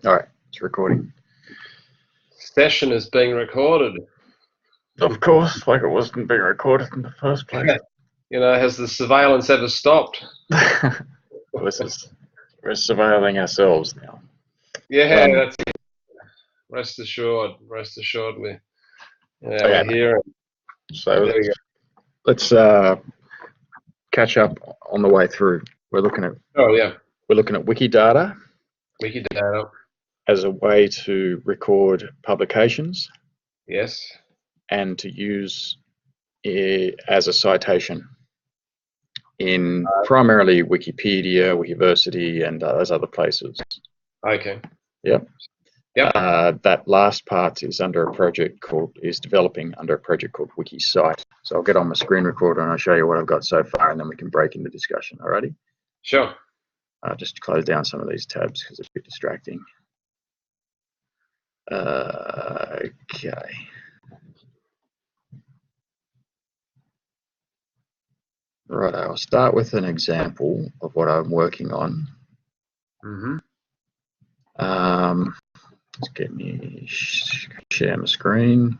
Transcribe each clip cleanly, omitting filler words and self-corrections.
All right, it's recording. Session is being recorded. Of course, like it wasn't being recorded in the first place. You know, has the surveillance ever stopped? We're surveilling ourselves now. Yeah, that's it. Rest assured, we're here. So let's catch up on the way through. We're looking at Wikidata. Wikidata. As a way to record publications. Yes. And to use it as a citation in primarily Wikipedia, Wikiversity, and those other places. Okay. Yep. Yep. That last part is developing under a project called wikicite. So I'll get on my screen recorder and I'll show you what I've got so far, and then we can break into discussion. Alrighty? Sure. I'll just close down some of these tabs because it's a bit distracting. Okay. Right, I'll start with an example of what I'm working on. Let's get me share my screen.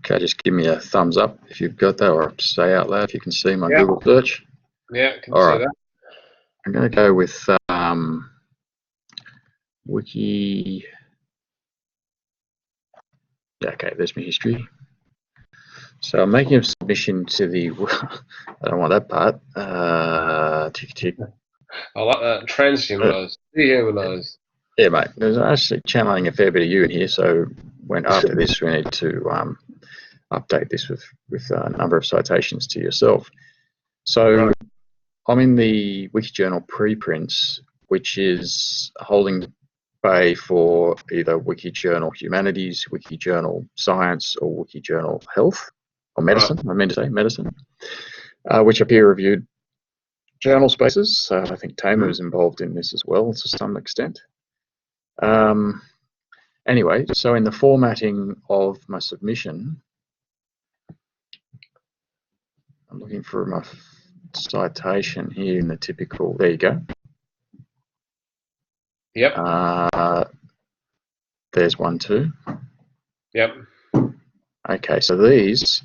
Okay, just give me a thumbs up if you've got that, or say out loud if you can see my Google search. Yeah, I can see that. I'm going to go with Wiki. Okay, there's my history. So I'm making a submission to the. I don't want that part. Tick tick. I like that. Transhumanized. Dehumanized. Yeah, mate. There's actually channeling a fair bit of you in here. So when after this, we need to update this with a number of citations to yourself. So I'm in the WikiJournal preprints, which is holding the bay for either WikiJournal Humanities, WikiJournal Science, or WikiJournal Health or Medicine. I meant to say Medicine, which are peer-reviewed journal spaces. I think Tamer is involved in this as well to some extent. Anyway, so in the formatting of my submission, I'm looking for my citation here in the typical. There you go. Yep. There's one too. Yep. Okay, so these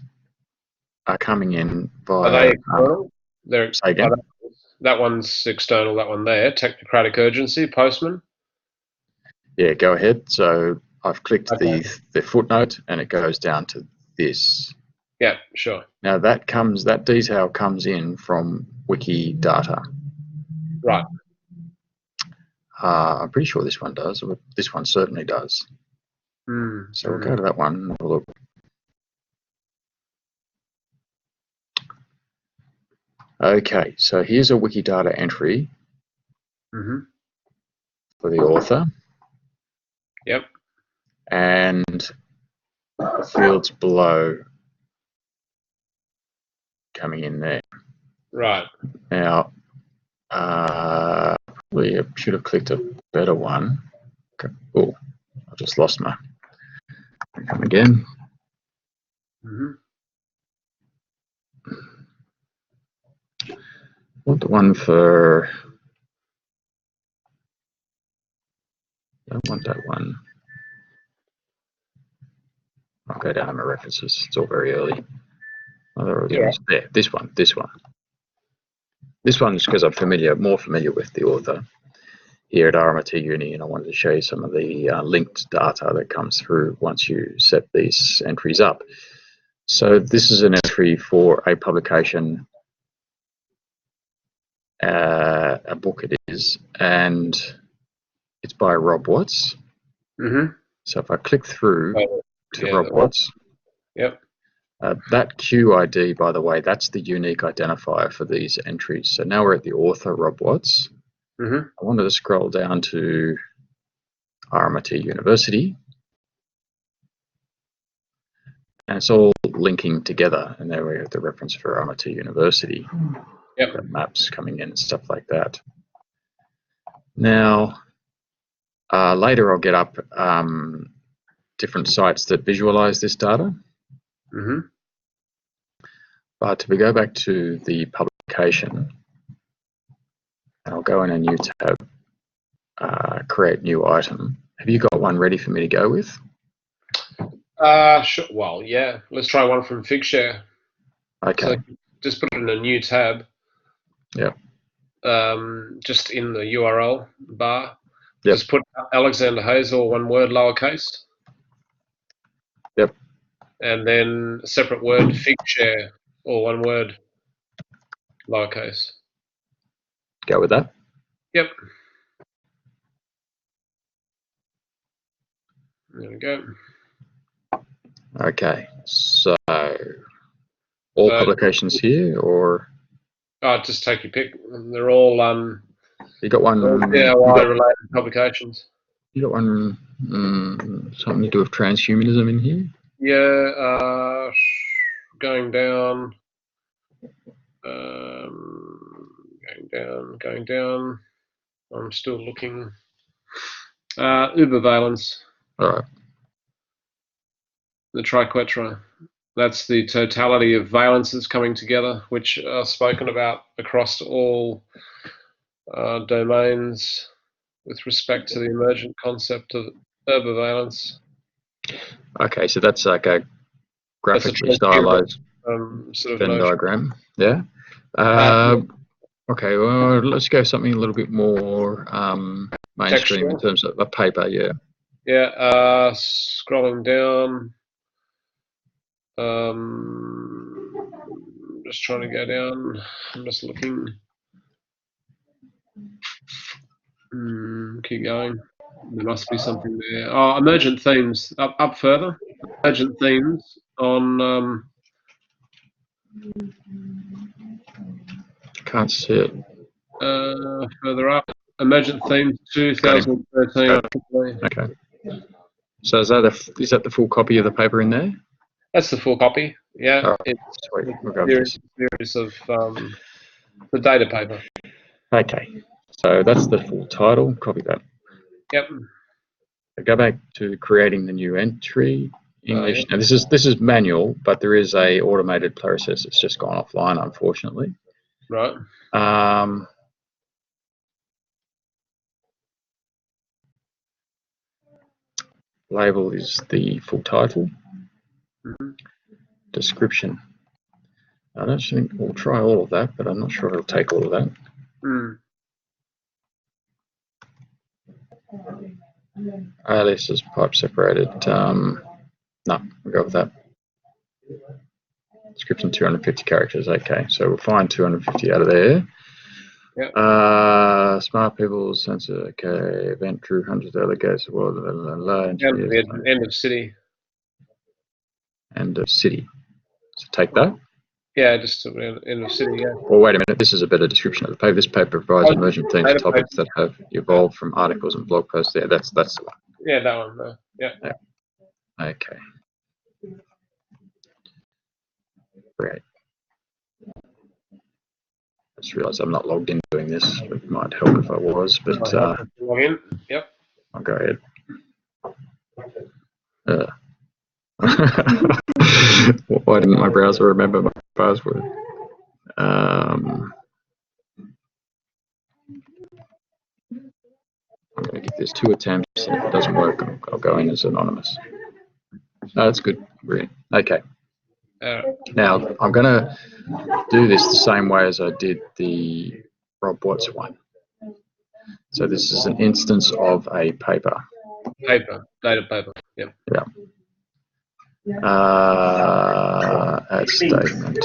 are coming in via. Are they external? Say again. That one's external. That one there. Technocratic urgency. Postman. Yeah, go ahead. So I've clicked the footnote, and it goes down to this. Yeah, sure. Now that detail comes in from Wikidata. Right. I'm pretty sure this one does. This one certainly does. So we'll go to that one and have a look. Okay, so here's a Wikidata entry for the author. Yep. And the fields below coming in there. Right. Now, probably I should have clicked a better one. Okay. Oh, I just lost my. Come again. Want the one for. Don't want that one. I'll go down to my references. It's all very early. There, this one. This one is because I'm more familiar with the author here at RMIT Uni, and I wanted to show you some of the linked data that comes through once you set these entries up. So this is an entry for a publication, a book it is, and it's by Rob Watts. So if I click through to Rob Watts, that QID, by the way, that's the unique identifier for these entries. So now we're at the author, Rob Watts. I wanted to scroll down to RMIT University. And it's all linking together. And there we have the reference for RMIT University. Maps coming in and stuff like that. Now, later I'll get up different sites that visualize this data. Mm-hmm. But if we go back to the publication, I'll go in a new tab, create new item. Have you got one ready for me to go with? Sure. Well, yeah. Let's try one from Figshare. Okay. So just put it in a new tab. Yep. Just in the URL bar. Yep. Just put Alexander Hayes, all one word, lowercase. Yep. And then a separate word, Figshare, all one word, lowercase. Go with that. Yep. There we go. Okay. So all publications here, or just take your pick. They're all you got one DIY related publications. You got one something to do with transhumanism in here? Yeah, going down, going down. I'm still looking. Ubervalence. All right. The triquetra. That's the totality of valences coming together, which are spoken about across all domains with respect to the emergent concept of urbivalence. Okay, so that's like a graphically stylized sort of Venn notion. diagram. Yeah. Okay, well, let's go something a little bit more mainstream in terms of a paper. Yeah. Yeah. Scrolling down. Just trying to go down. I'm just looking. Keep going. There must be something there. Oh, emergent themes. Up further. Emergent themes on. Can't see it. Further up. Emergent themes 2013. Okay. So is that the full copy of the paper in there? That's the full copy. Yeah. Oh, it's sweet. We'll go a series of the data paper. Okay. So that's the full title. Copy that. Yep. I go back to creating the new entry. English. Now this is manual, but there is a automated process. It's just gone offline, unfortunately. Right. Label is the full title. Description. I don't think we'll try all of that, but I'm not sure it'll take all of that. Alias is pipe separated. No, we'll go with that. Description 250 characters. Okay, so we'll find 250 out of there. Yep. Smart people sensor. Okay, event drew hundreds of delegates. Well, End of city. End of city. So take that. Yeah, just end of city. Yeah. Well, wait a minute. This is a better description of the paper. This paper provides emergent themes and topics that have evolved from articles and blog posts. Yeah, that's the one. Yeah, that one. Yeah. Okay. Great. I just realised I'm not logged in doing this. It might help if I was, but log in. Yep. I'll go ahead. Why didn't my browser remember my password? I'm going to give this 2 attempts, and if it doesn't work, I'll go in as anonymous. No, that's good. Brilliant. Okay. Now, I'm going to do this the same way as I did the Rob Watts one. So this is an instance of a paper. Data paper. Yep. Yeah. Add statement.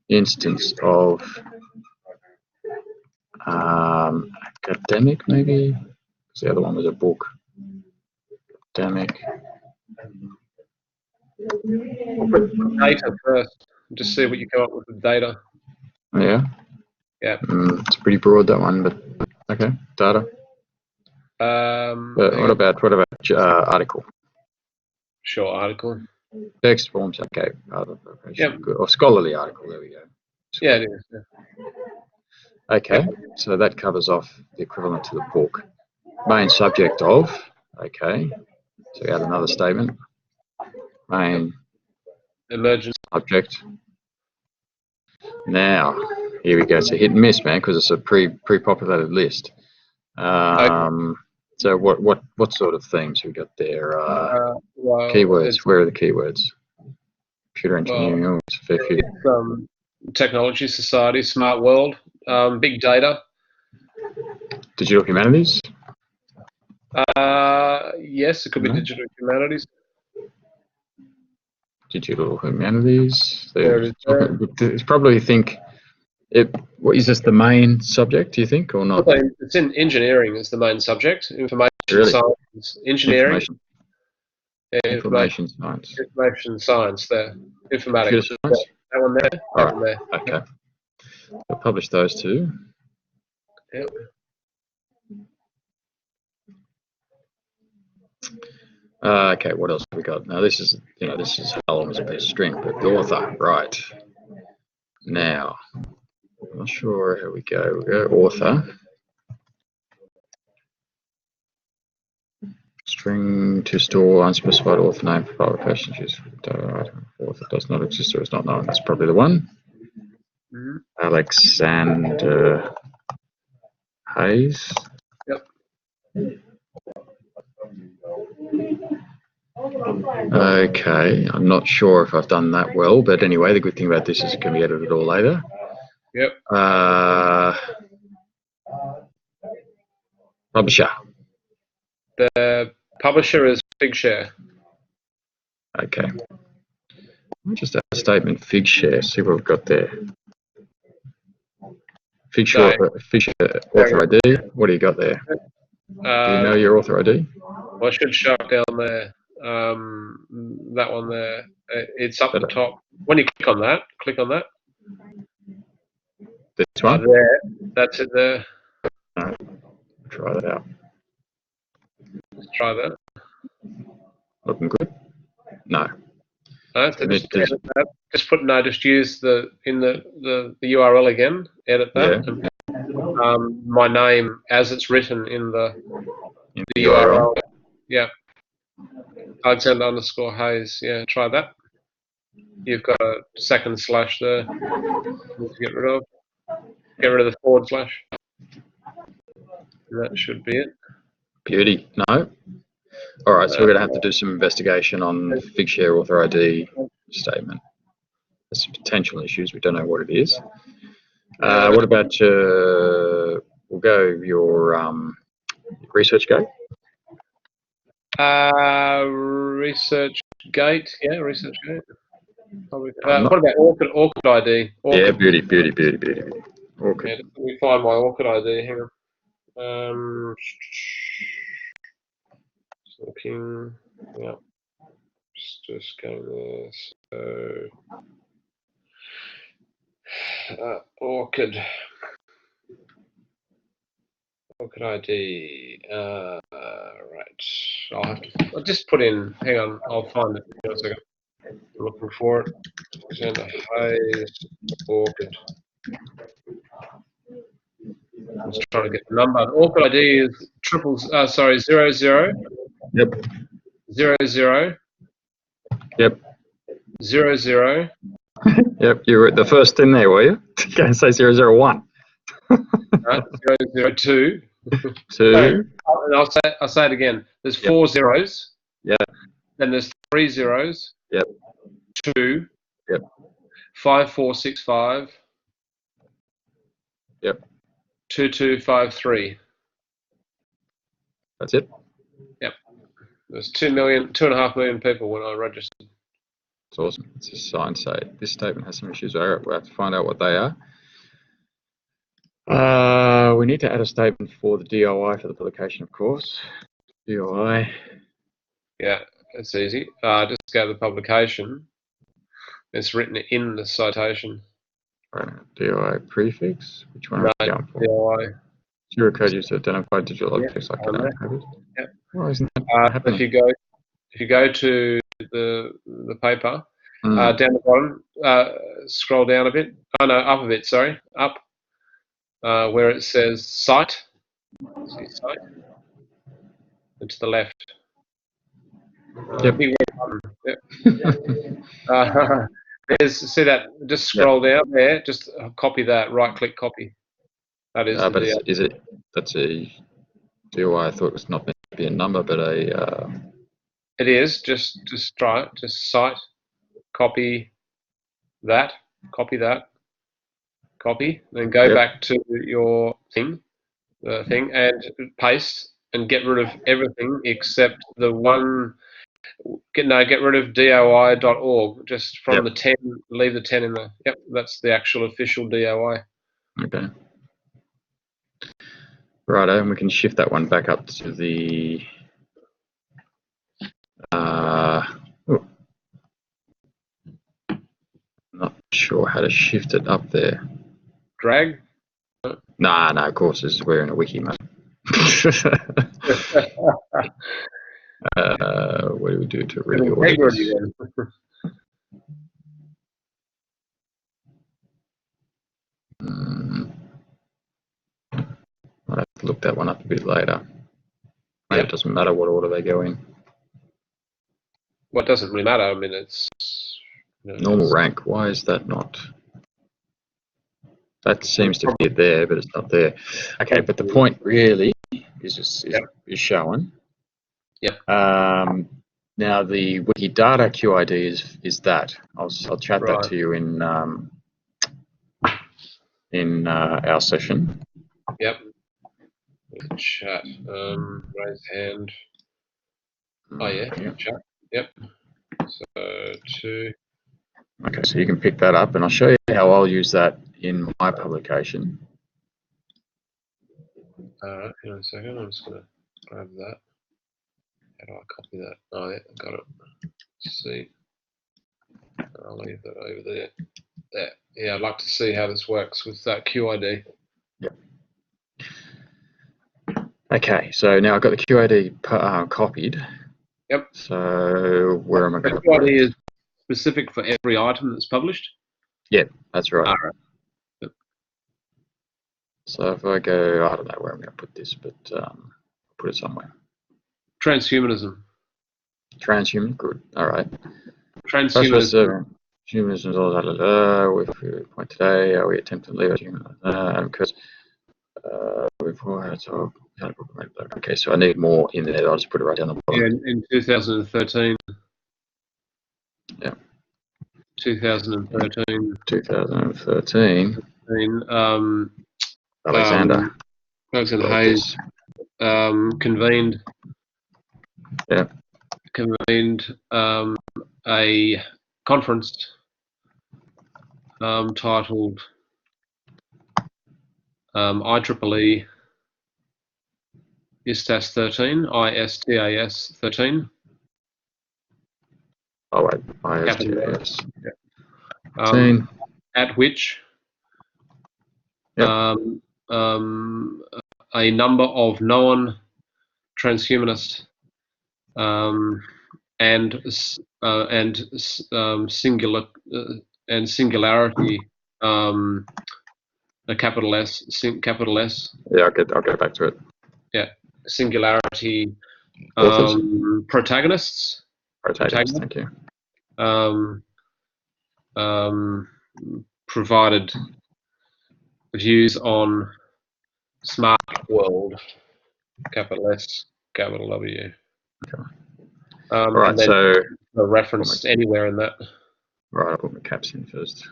Instance of academic, maybe? Because the other one was a book. Academic. Data first. Just see what you come up with data. Yeah. Yeah. It's pretty broad, that one, but okay. Data. But what about article? Sure, article. Text forms. Okay. Yep. Or scholarly article. There we go. Yeah, it is. Okay, so that covers off the equivalent to the book. Main subject of, okay, so we add another statement. Main emergent subject. Now, here we go. It's a hit and miss, man, because it's a pre-populated list. So what sort of themes we got there? well, keywords. Where are the keywords? Computer engineering. Well, It's a fair few. Technology, society, smart world, big data. Digital humanities. Yes, it could be digital humanities. Digital humanities. There it is. It's probably think. What is this the main subject? Do you think or not? It's in engineering is the main subject. Information science, engineering. Information science. Information science. There. Informatics. Computer science. That one there. All right. One there. Okay. I'll publish those two. Yep. Okay, what else have we got? Now this is how long is a piece of string, but the author, right. Now, I'm not sure how we go. We go author. String to store unspecified author name for private questions. Author does not exist or is not known. That's probably the one. Mm-hmm. Alexander Hayes. Yep. Okay, I'm not sure if I've done that well, but anyway, the good thing about this is it can be edited all later. Yep. Publisher. The publisher is Figshare. Okay. I'll just add a statement Figshare, see what we've got there. Figshare author ID, what do you got there? Do you know your author ID? Well, I should show it down there. That one there. It's up the top. When you click on that. This one? There. That's it there. No. Try that out. Let's try that. Looking good? No. So just put no. Just use the URL again. Edit that. Yeah. And, my name as it's written in the URL. Yeah. Alexander _ Hayes. Yeah. Try that. You've got a second slash there. Get rid of. Get rid of the forward slash. That should be it. Beauty. No. All right, so we're going to have to do some investigation on the Figshare author ID statement. There's some potential issues. We don't know what it is. What about we'll go your ResearchGate? ResearchGate. Yeah, ResearchGate. What about Orchid ID? Orchid. Yeah, beauty. Orchid. Yeah, let me find my Orchid ID. Hang on. Looking. Yeah. Just going there. So. Orchid ID. Right. I'll just put in. Hang on. I'll find it. Hang on a second. I'm looking for it. Alexander Hayes Orchid. I'm just trying to get the number. Orchid ID is 00. Yep. 00. Yep. 00. Yep. You were the first in there, were you? Go and say 001. 002. 2. And I'll say it again. There's 4 zeros. Yeah. Then there's 3 zeros. Yep. 2. Yep. 5465. Yep. 2253. That's it. Yep. There's 2.5 million people when I registered. It's awesome. It's a sign say this statement has some issues. We'll have to find out what they are. We need to add a statement for the DOI for the publication, of course. DOI. Yeah, it's easy. Just go to the publication. It's written in the citation. Right. DOI prefix. Which one no, are we going for? DOI. Zero code used to identify digital objects like banana coders. Yep. Why isn't that happening? If you go to the paper, down the bottom, scroll down a bit. Oh no, up a bit. Sorry, up. where it says cite. See cite? And to the left. Yep. Big red button. Yep. See that? Just scroll down there. Just copy that. Right-click copy. That is the but DOI. is it? That's a DOI. I thought it was not meant to be a number, but a. It is. Just try it. Just cite. Copy that. Copy that. Copy. Then go back to your thing. The thing and paste and get rid of everything except the one. Get rid of doi.org. Just from the 10, leave the 10 in there. Yep, that's the actual official DOI. Okay. Righto, and we can shift that one back up to the. Not sure how to shift it up there. Drag? Nah, of course, we're in a wiki, mate. What do we do to reorder this? I'll have to look that one up a bit later. It doesn't matter what order they go in. Well, it doesn't really matter. I mean, it's normal rank. Why is that not? That seems to be there, but it's not there. Okay, but the point really is shown. Yep. Now the Wikidata QID is that. I'll chat that to you in our session. Yep. Chat. Raise hand. Oh yeah. Chat. Yep. So 2. Okay, so you can pick that up, and I'll show you how I'll use that in my publication. Hang on a second. I'm just going to grab that. How do I copy that? Oh yeah, got it. See. I'll leave that over there. There. Yeah, I'd like to see how this works with that QID. Yep. Okay, so now I've got the QID copied. Yep. So where am I going to put it? QID is specific for every item that's published? Yeah, that's right. All right. Yep. So if I go, I don't know where I'm going to put this, but I'll put it somewhere. Transhumanism. Transhuman, good. All right. Transhumanism. Humanism is all that. With point today, we attempt to leave because okay, so I need more in there. I'll just put it right down the bottom. Yeah, in 2013. Yeah. 2013. 2013. Alexander Hayes convened. Yeah. Convened a conference titled IEEE ISTAS 13, ISTAS 13. Oh wait, ISTAS 13. At which yep. A number of known transhumanist singularity, a capital S. Yeah, I'll get back to it. Yeah, singularity. Protagonists. Thank you. Provided views on smart world, capital S, capital W. Okay. All right, so a reference anywhere in that. Right, I'll put my caps in first.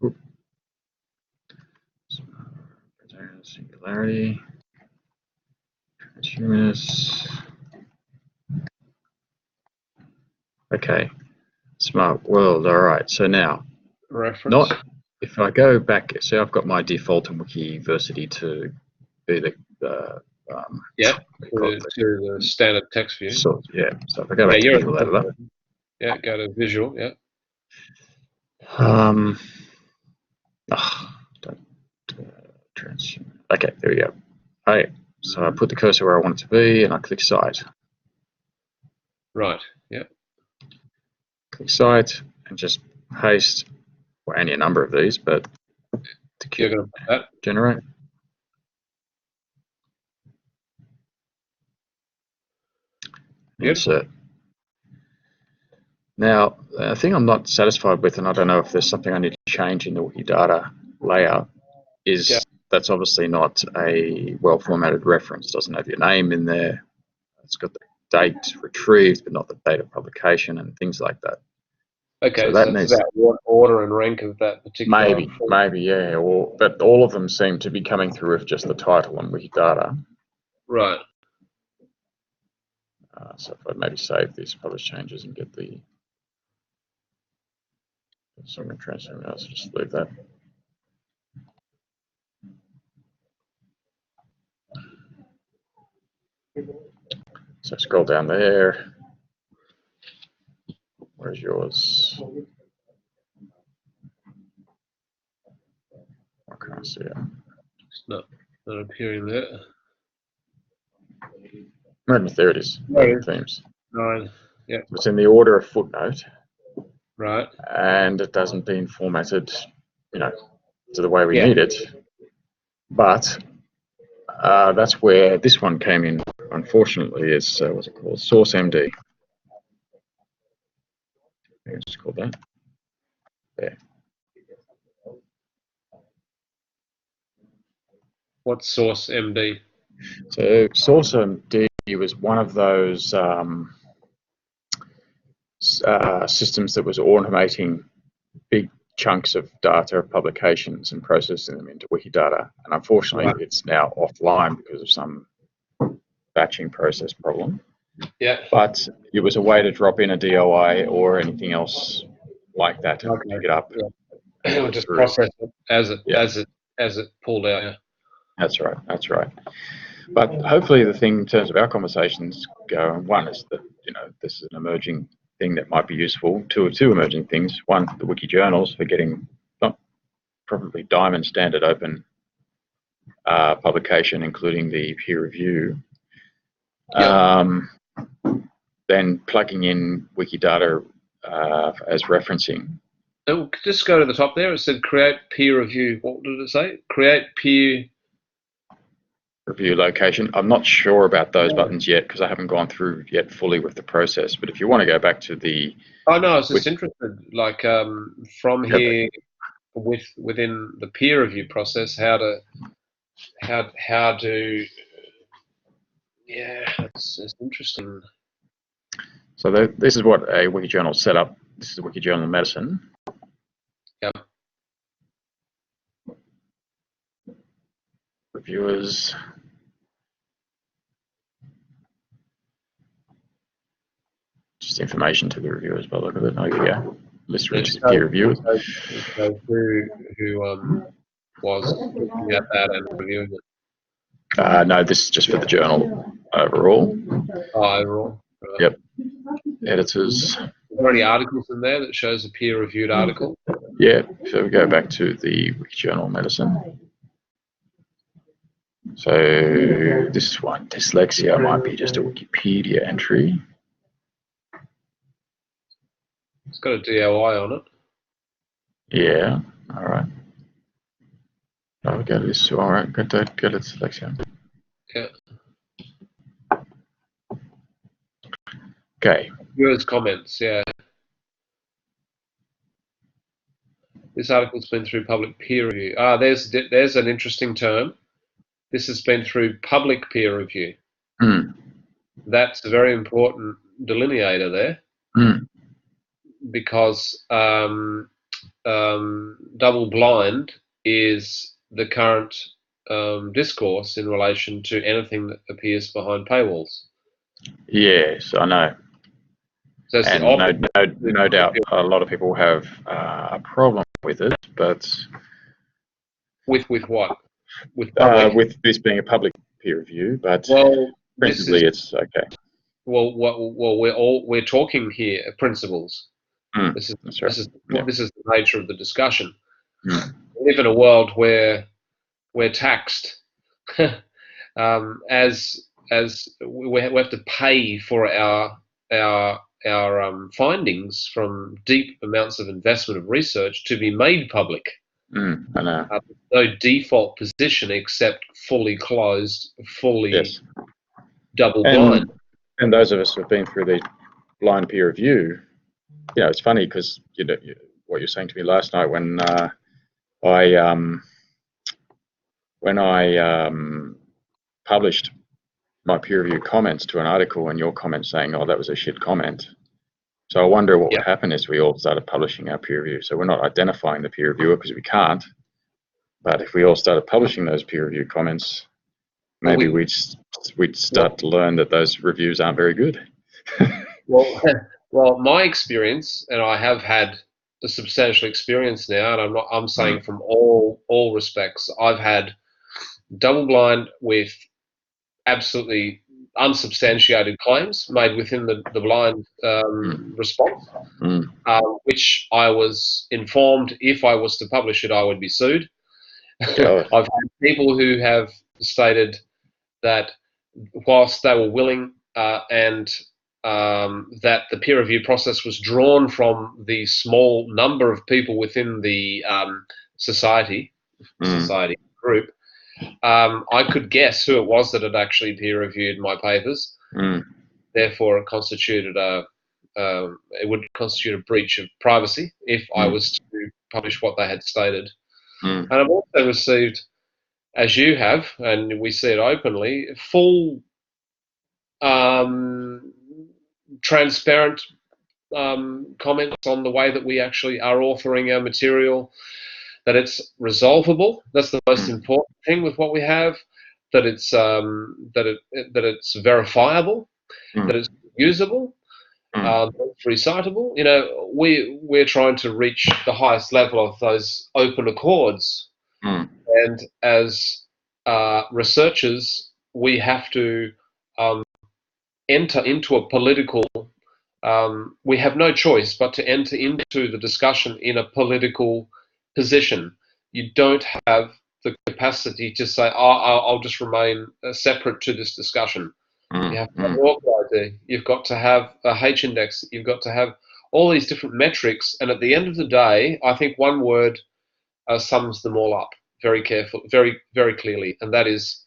Oop. Singularity. Transhumanist. Okay. Smart world. All right. So now, reference. If I go back, so I've got my default in Wikiversity to be the to the standard text view. So yeah. So if I go back to visual editor. Yeah, go to visual. Yeah. Okay, there we go. Hey, so I put the cursor where I want it to be, and I click cite. Right. Yeah. Click cite and just paste, well, any number of these, but you're going to put that. Generate. insert. Now, the thing I'm not satisfied with, and I don't know if there's something I need to change in the Wikidata layout, is that's obviously not a well-formatted reference. It doesn't have your name in there. It's got the date retrieved, but not the date of publication and things like that. Okay, so that it's about what order and rank of that particular. Maybe, yeah. But all of them seem to be coming through with just the title on Wikidata. Right. So if I maybe save these publish changes and get the. So I'm going to transfer now, so just leave that. So scroll down there. Where's yours? I can't see it. It's not appearing there. Maybe there it is. Moving themes. 9. Yeah. It's in the order of footnote. Right. And it hasn't been formatted, to the way we need it. But that's where this one came in. Unfortunately, is what's it called? Source MD. I think it's called that. There. What's Source MD? So Source MD was one of those systems that was automating big chunks of data publications and processing them into Wikidata. And unfortunately, it's now offline because of some batching process problem. Yeah. But it was a way to drop in a DOI or anything else like that and pick it up. Yeah. Or just process it as it pulled out. Yeah. That's right. But hopefully the thing in terms of our conversations go, one is that, this is an emerging thing that might be useful. Two emerging things. One, the WikiJournals for getting not probably diamond standard open publication, including the peer review. Then plugging in Wikidata as referencing. And just go to the top there. It said create peer review. What did it say? Create peer review location. I'm not sure about those buttons yet because I haven't gone through yet fully with the process. But if you want to go back to the. Oh no, I was just interested. Like from here, within the peer review process, how to. Yeah, it's interesting. So this is what a WikiJournal setup. This is a WikiJournal medicine. Yeah. Reviewers. Just information to the reviewers by the look of it. Oh, yeah. List peer reviewers. Who was looking at that and reviewing it? No, this is just for the journal overall. Oh, overall. Right. Yep. Editors. Are there any articles in there that shows a peer-reviewed article? Yeah. So we go back to the WikiJournal medicine. So this one, dyslexia, might be just a Wikipedia entry. It's got a DOI on it. Yeah. All right. I'll go to this. All right. Go to dyslexia. Yeah. Okay. Viewers' comments. Yeah. This article's been through public peer review. There's an interesting term. This has been through public peer review. That's a very important delineator there, because double blind is the current discourse in relation to anything that appears behind paywalls. Yes, I know. So and no doubt a lot of people have a problem with it, but with what? With this being a public peer review, but principally it's okay. Well, we're talking here principles. This is the nature of the discussion. We live in a world where we're taxed as we have to pay for our findings from deep amounts of investment of research to be made public. I know. No default position except fully closed, fully double blind. And those of us who've been through the blind peer review, it's funny because what you're saying to me last night when I published my peer review comments to an article, and your comment saying, "Oh, that was a shit comment." So I wonder what would happen if we all started publishing our peer review. So we're not identifying the peer reviewer because we can't. But if we all started publishing those peer review comments, maybe we'd start to learn that those reviews aren't very good. Well, my experience, and I have had a substantial experience now, and I'm saying from all respects, I've had double-blind with absolutely unsubstantiated claims made within the blind response, which I was informed if I was to publish it, I would be sued. I've had people who have stated that whilst they were willing and that the peer review process was drawn from the small number of people within the society group, I could guess who it was that had actually peer reviewed my papers. Therefore, it would constitute a breach of privacy if I was to publish what they had stated. And I've also received, as you have, and we see it openly, full transparent comments on the way that we actually are authoring our material, that it's resolvable. That's the most important thing with what we have. That it's that it's verifiable, that it's usable, that it's recitable. We're trying to reach the highest level of those open accords, and as researchers, we have to enter into a political. We have no choice but to enter into the discussion in a political position. You don't have the capacity to say, I'll just remain separate to this discussion. You have to have an awkward ID. You've got to have a H-index. You've got to have all these different metrics. And at the end of the day, I think one word sums them all up very very clearly, and that is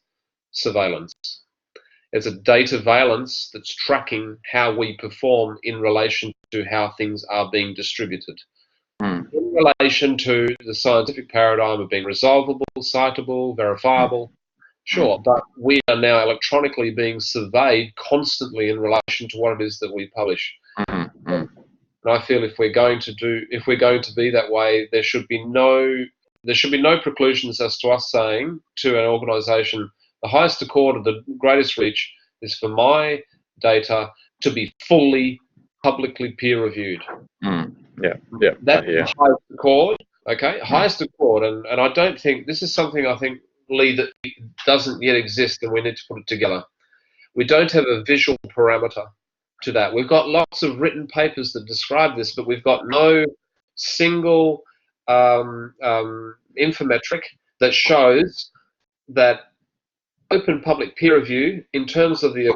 surveillance. It's a data valence that's tracking how we perform in relation to how things are being distributed. In relation to the scientific paradigm of being resolvable, citable, verifiable, sure, but we are now electronically being surveyed constantly in relation to what it is that we publish. And I feel if we're going to be that way, there should be no preclusions as to us saying to an organisation, the highest accord of the greatest reach is for my data to be fully publicly peer reviewed. That's the highest accord, okay? Highest accord, and I don't think, this is something I think, Leigh, that doesn't yet exist, and we need to put it together. We don't have a visual parameter to that. We've got lots of written papers that describe this, but we've got no single infometric that shows that open public peer review, in terms of the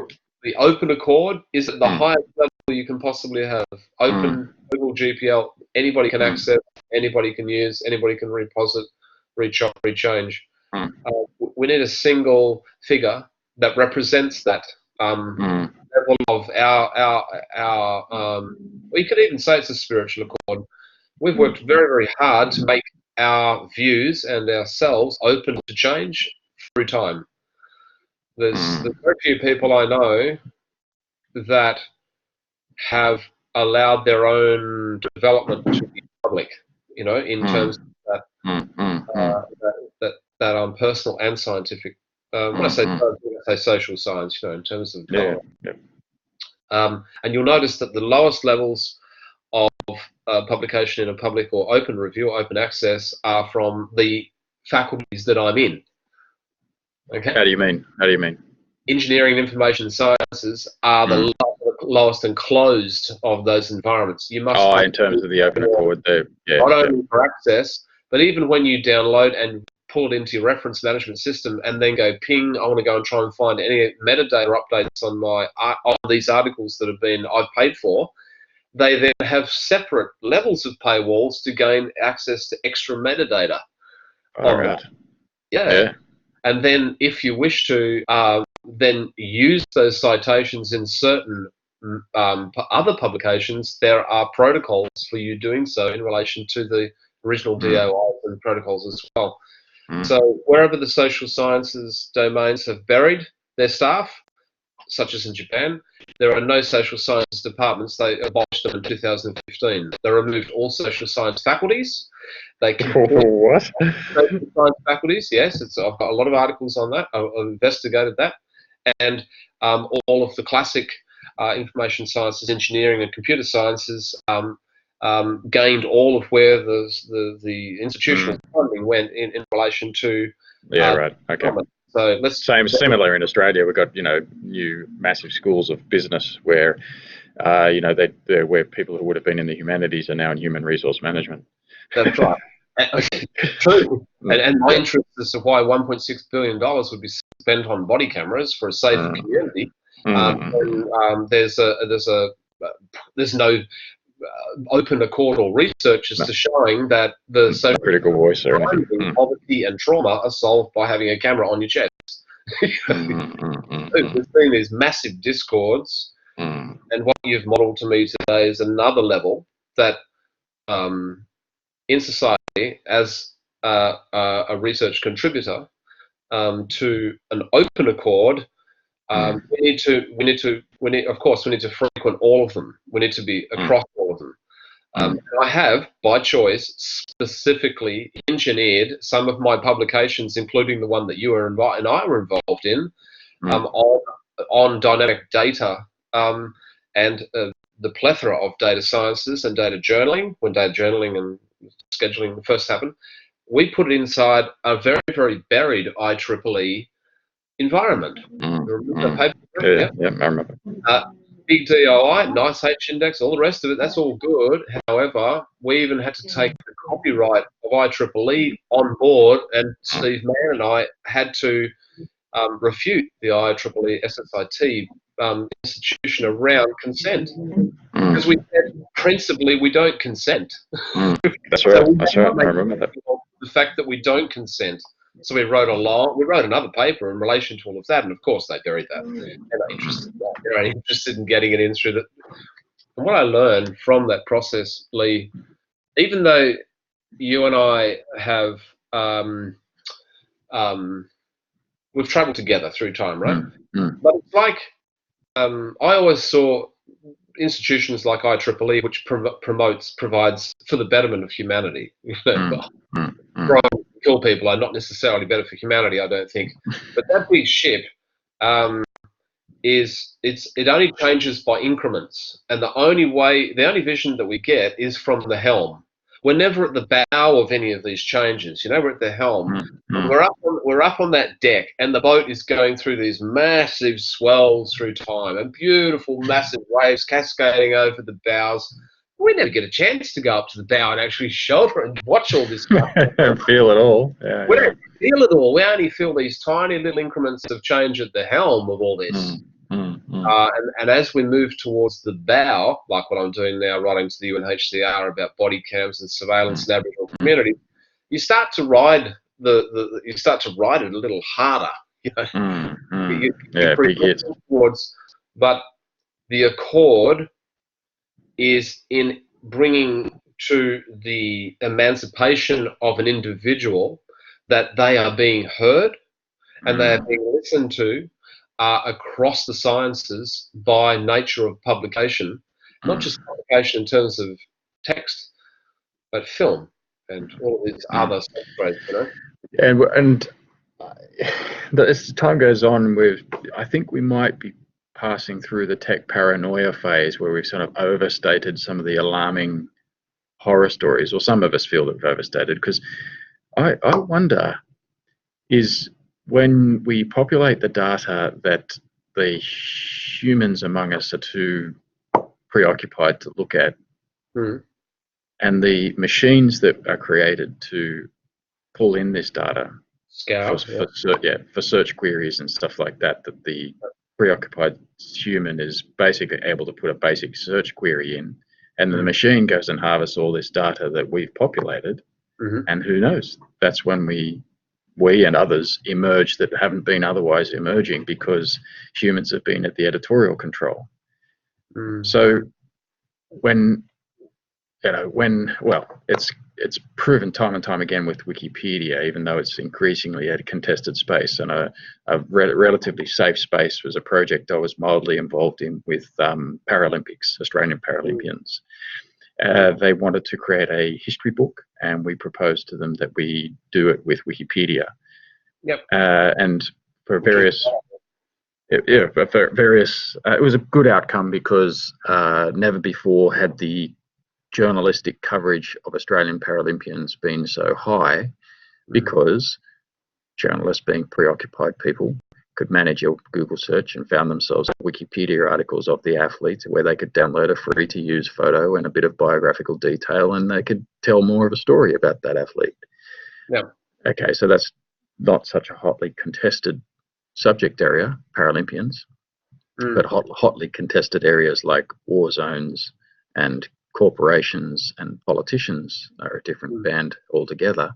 open accord, is at the highest level you can possibly have. Open Google GPL, anybody can access, anybody can use, anybody can reposit, rechop, rechange. We need a single figure that represents that level of our we could even say it's a spiritual accord. We've worked very, very hard to make our views and ourselves open to change through time. There's very few people I know that have allowed their own development to be public, in terms of that personal and scientific. When I say social science, in terms of development. And you'll notice that the lowest levels of publication in a public or open review, or open access, are from the faculties that I'm in. Okay. How do you mean? Engineering and information sciences are the lowest and closed of those environments. You must in terms of the open accord, not only for access, but even when you download and pull it into your reference management system and then go ping, I want to go and try and find any metadata updates on these articles that I've paid for. They then have separate levels of paywalls to gain access to extra metadata. All right. Yeah. And then if you wish to then use those citations in certain other publications, there are protocols for you doing so in relation to the original DOIs and protocols as well. So wherever the social sciences domains have buried their staff, such as in Japan, there are no social science departments. They abolished them in 2015. They removed all social science faculties. They What? social science faculties, yes. I've got a lot of articles on that. I've investigated that. And all of the classic information sciences, engineering and computer sciences gained all of where the institutional funding went in relation to right. Okay. So let's similar in Australia. We've got new massive schools of business where they're where people who would have been in the humanities are now in human resource management. That's right. True. And my interest as to why $1.6 billion would be spent on body cameras for a safe community. There's no open accord or research as to showing that the social critical voice or anything. Poverty and trauma are solved by having a camera on your chest. We've seen these massive discords, and what you've modelled to me today is another level that in society, as a research contributor to an open accord, we need to frequent all of them. We need to be across all of them. And I have, by choice, specifically engineered some of my publications, including the one that you and I were involved in, on dynamic data and the plethora of data sciences and data journaling. When data journaling and scheduling first happened, we put it inside a very, very buried IEEE environment. Yeah, I remember. Big DOI, nice H index, all the rest of it, that's all good. However, we even had to take the copyright of IEEE on board, and Steve Mann and I had to refute the IEEE SSIT institution around consent. Because we said, principally, we don't consent. That's right. That's right. I remember that. The fact that we don't consent. So we wrote another paper in relation to all of that, and of course they buried that. They're only interested in getting it in through the. And what I learned from that process, Leigh, even though you and I have we've travelled together through time, right? But it's like I always saw institutions like IEEE, which provides for the betterment of humanity. Kill people are not necessarily better for humanity, I don't think. But that big ship it only changes by increments, and the only vision that we get is from the helm. We're never at the bow of any of these changes. We're at the helm. We're up on that deck, and the boat is going through these massive swells through time, and beautiful massive waves cascading over the bows. We never get a chance to go up to the bow and actually shelter and watch all this stuff. Feel it all. We don't feel it all. We only feel these tiny little increments of change at the helm of all this. And as we move towards the bow, like what I'm doing now, writing to the UNHCR about body cams and surveillance in Aboriginal communities, you start to ride it a little harder. Big hits. But the accord is in bringing to the emancipation of an individual that they are being heard and they are being listened to across the sciences by nature of publication, not just publication in terms of text, but film and all of these other substrates, And as time goes on, I think we might be passing through the tech paranoia phase where we've sort of overstated some of the alarming horror stories, or some of us feel that we've overstated, because I wonder is when we populate the data that the humans among us are too preoccupied to look at, and the machines that are created to pull in this data for search queries and stuff like that, that the preoccupied human is basically able to put a basic search query in, and the machine goes and harvests all this data that we've populated, and who knows, that's when we we and others emerge that haven't been otherwise emerging because humans have been at the editorial control. So when well, it's proven time and time again with Wikipedia, even though it's increasingly a contested space, and a relatively safe space was a project I was mildly involved in with Paralympics, Australian Paralympians. They wanted to create a history book, and we proposed to them that we do it with Wikipedia. And for various, it was a good outcome because never before had the journalistic coverage of Australian Paralympians been so high, because journalists, being preoccupied people, could manage your Google search and found themselves Wikipedia articles of the athlete where they could download a free-to-use photo and a bit of biographical detail, and they could tell more of a story about that athlete. Okay, so that's not such a hotly contested subject area, Paralympians, but hotly contested areas like war zones and corporations and politicians are a different band altogether,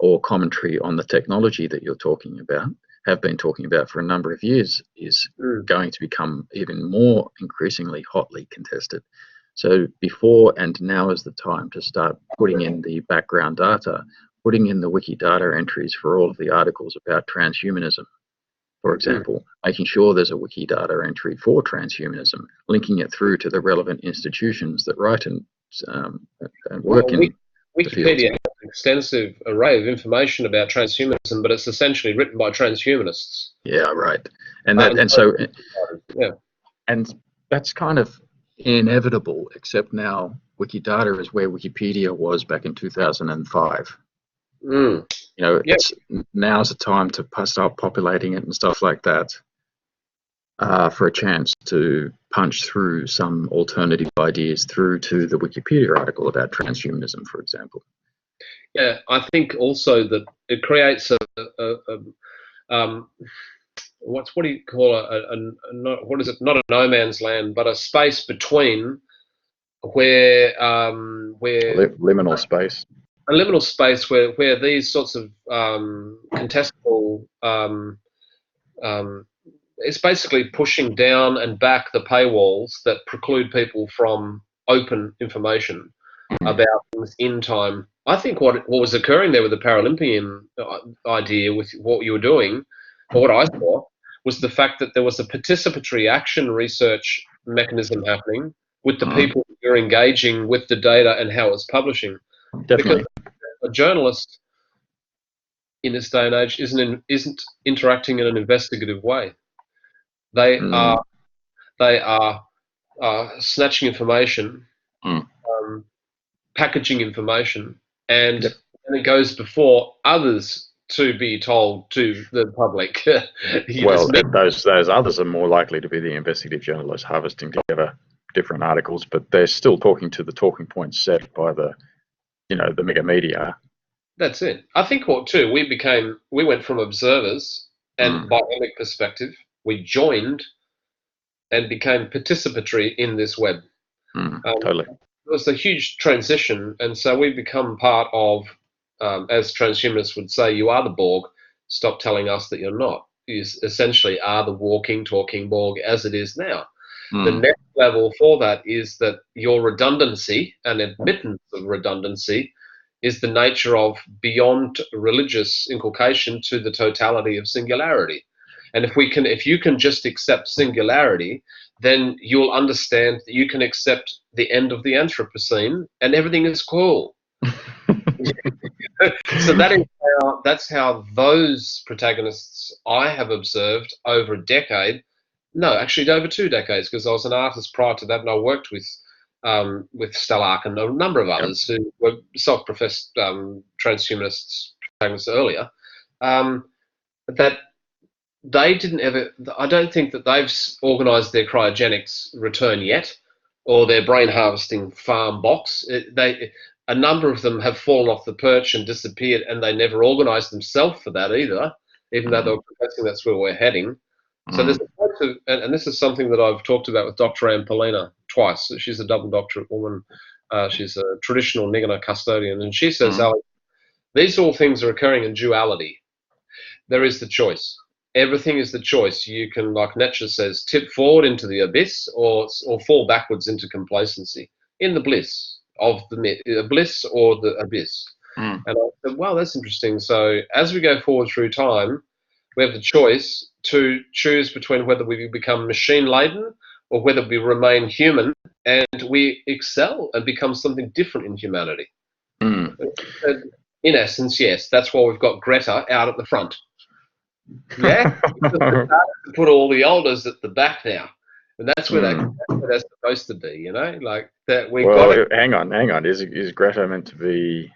or commentary on the technology that you're talking about, have been talking about for a number of years, is going to become even more increasingly hotly contested. So before and now is the time to start putting in the background data, putting in the Wikidata entries for all of the articles about transhumanism, for example, making sure there's a Wikidata entry for transhumanism, linking it through to the relevant institutions that write and work in Wikipedia has an extensive array of information about transhumanism, but it's essentially written by transhumanists. Yeah, right. And and that's kind of inevitable, except now Wikidata is where Wikipedia was back in 2005. You know, now's the time to start populating it and stuff like that, for a chance to punch through some alternative ideas through to the Wikipedia article about transhumanism, for example. Yeah, I think also that it creates what do you call what is it? Not a no man's land, but a space between where liminal space. A liminal space where these sorts of contestable, it's basically pushing down and back the paywalls that preclude people from open information about things in time. I think what was occurring there with the Paralympian idea, with what you were doing, or what I saw, was the fact that there was a participatory action research mechanism happening with the people who are engaging with the data and how it's publishing. Definitely. Because a journalist in this day and age isn't interacting in an investigative way. They are snatching information, packaging information, and it goes before others to be told to the public. Well, those others are more likely to be the investigative journalists harvesting together different articles, but they're still talking to the talking points set by the mega media. That's it. I think we went from observers and bionic perspective, we joined and became participatory in this web. Totally. It was a huge transition, and so we become part of, as transhumanists would say, you are the Borg, stop telling us that you're not. You essentially are the walking, talking Borg as it is now. The next level for that is that your redundancy and admittance of redundancy is the nature of beyond religious inculcation to the totality of singularity. And if you can just accept singularity, then you'll understand that you can accept the end of the Anthropocene and everything is cool. So that's how those protagonists I have observed over a decade. No, actually over 2 decades, because I was an artist prior to that, and I worked with Stelarc and a number of others who were self-professed transhumanists protagonists earlier. That they didn't ever. I don't think that they've organised their cryogenics return yet, or their brain harvesting farm box. A number of them have fallen off the perch and disappeared, and they never organised themselves for that either, even though they were professing that's where we're heading. So there's a bunch of, and this is something that I've talked about with Dr. Ann Polina twice. She's a double doctorate woman. She's a traditional Nigana custodian, and she says, Alex, these all things are occurring in duality. there is the choice. Everything is the choice. You can, like Nietzsche says, tip forward into the abyss or fall backwards into complacency in the bliss of the bliss or the abyss. Mm. And I said, wow, that's interesting. So as we go forward through time, we have the choice to choose between whether we become machine-laden or whether we remain human and we excel and become something different in humanity. Mm. And in essence, yes, that's why we've got Greta out at the front. Yeah, to put all the elders at the back now, and that's where they're supposed to be. You know, like that. Hang on. Is Greta meant to be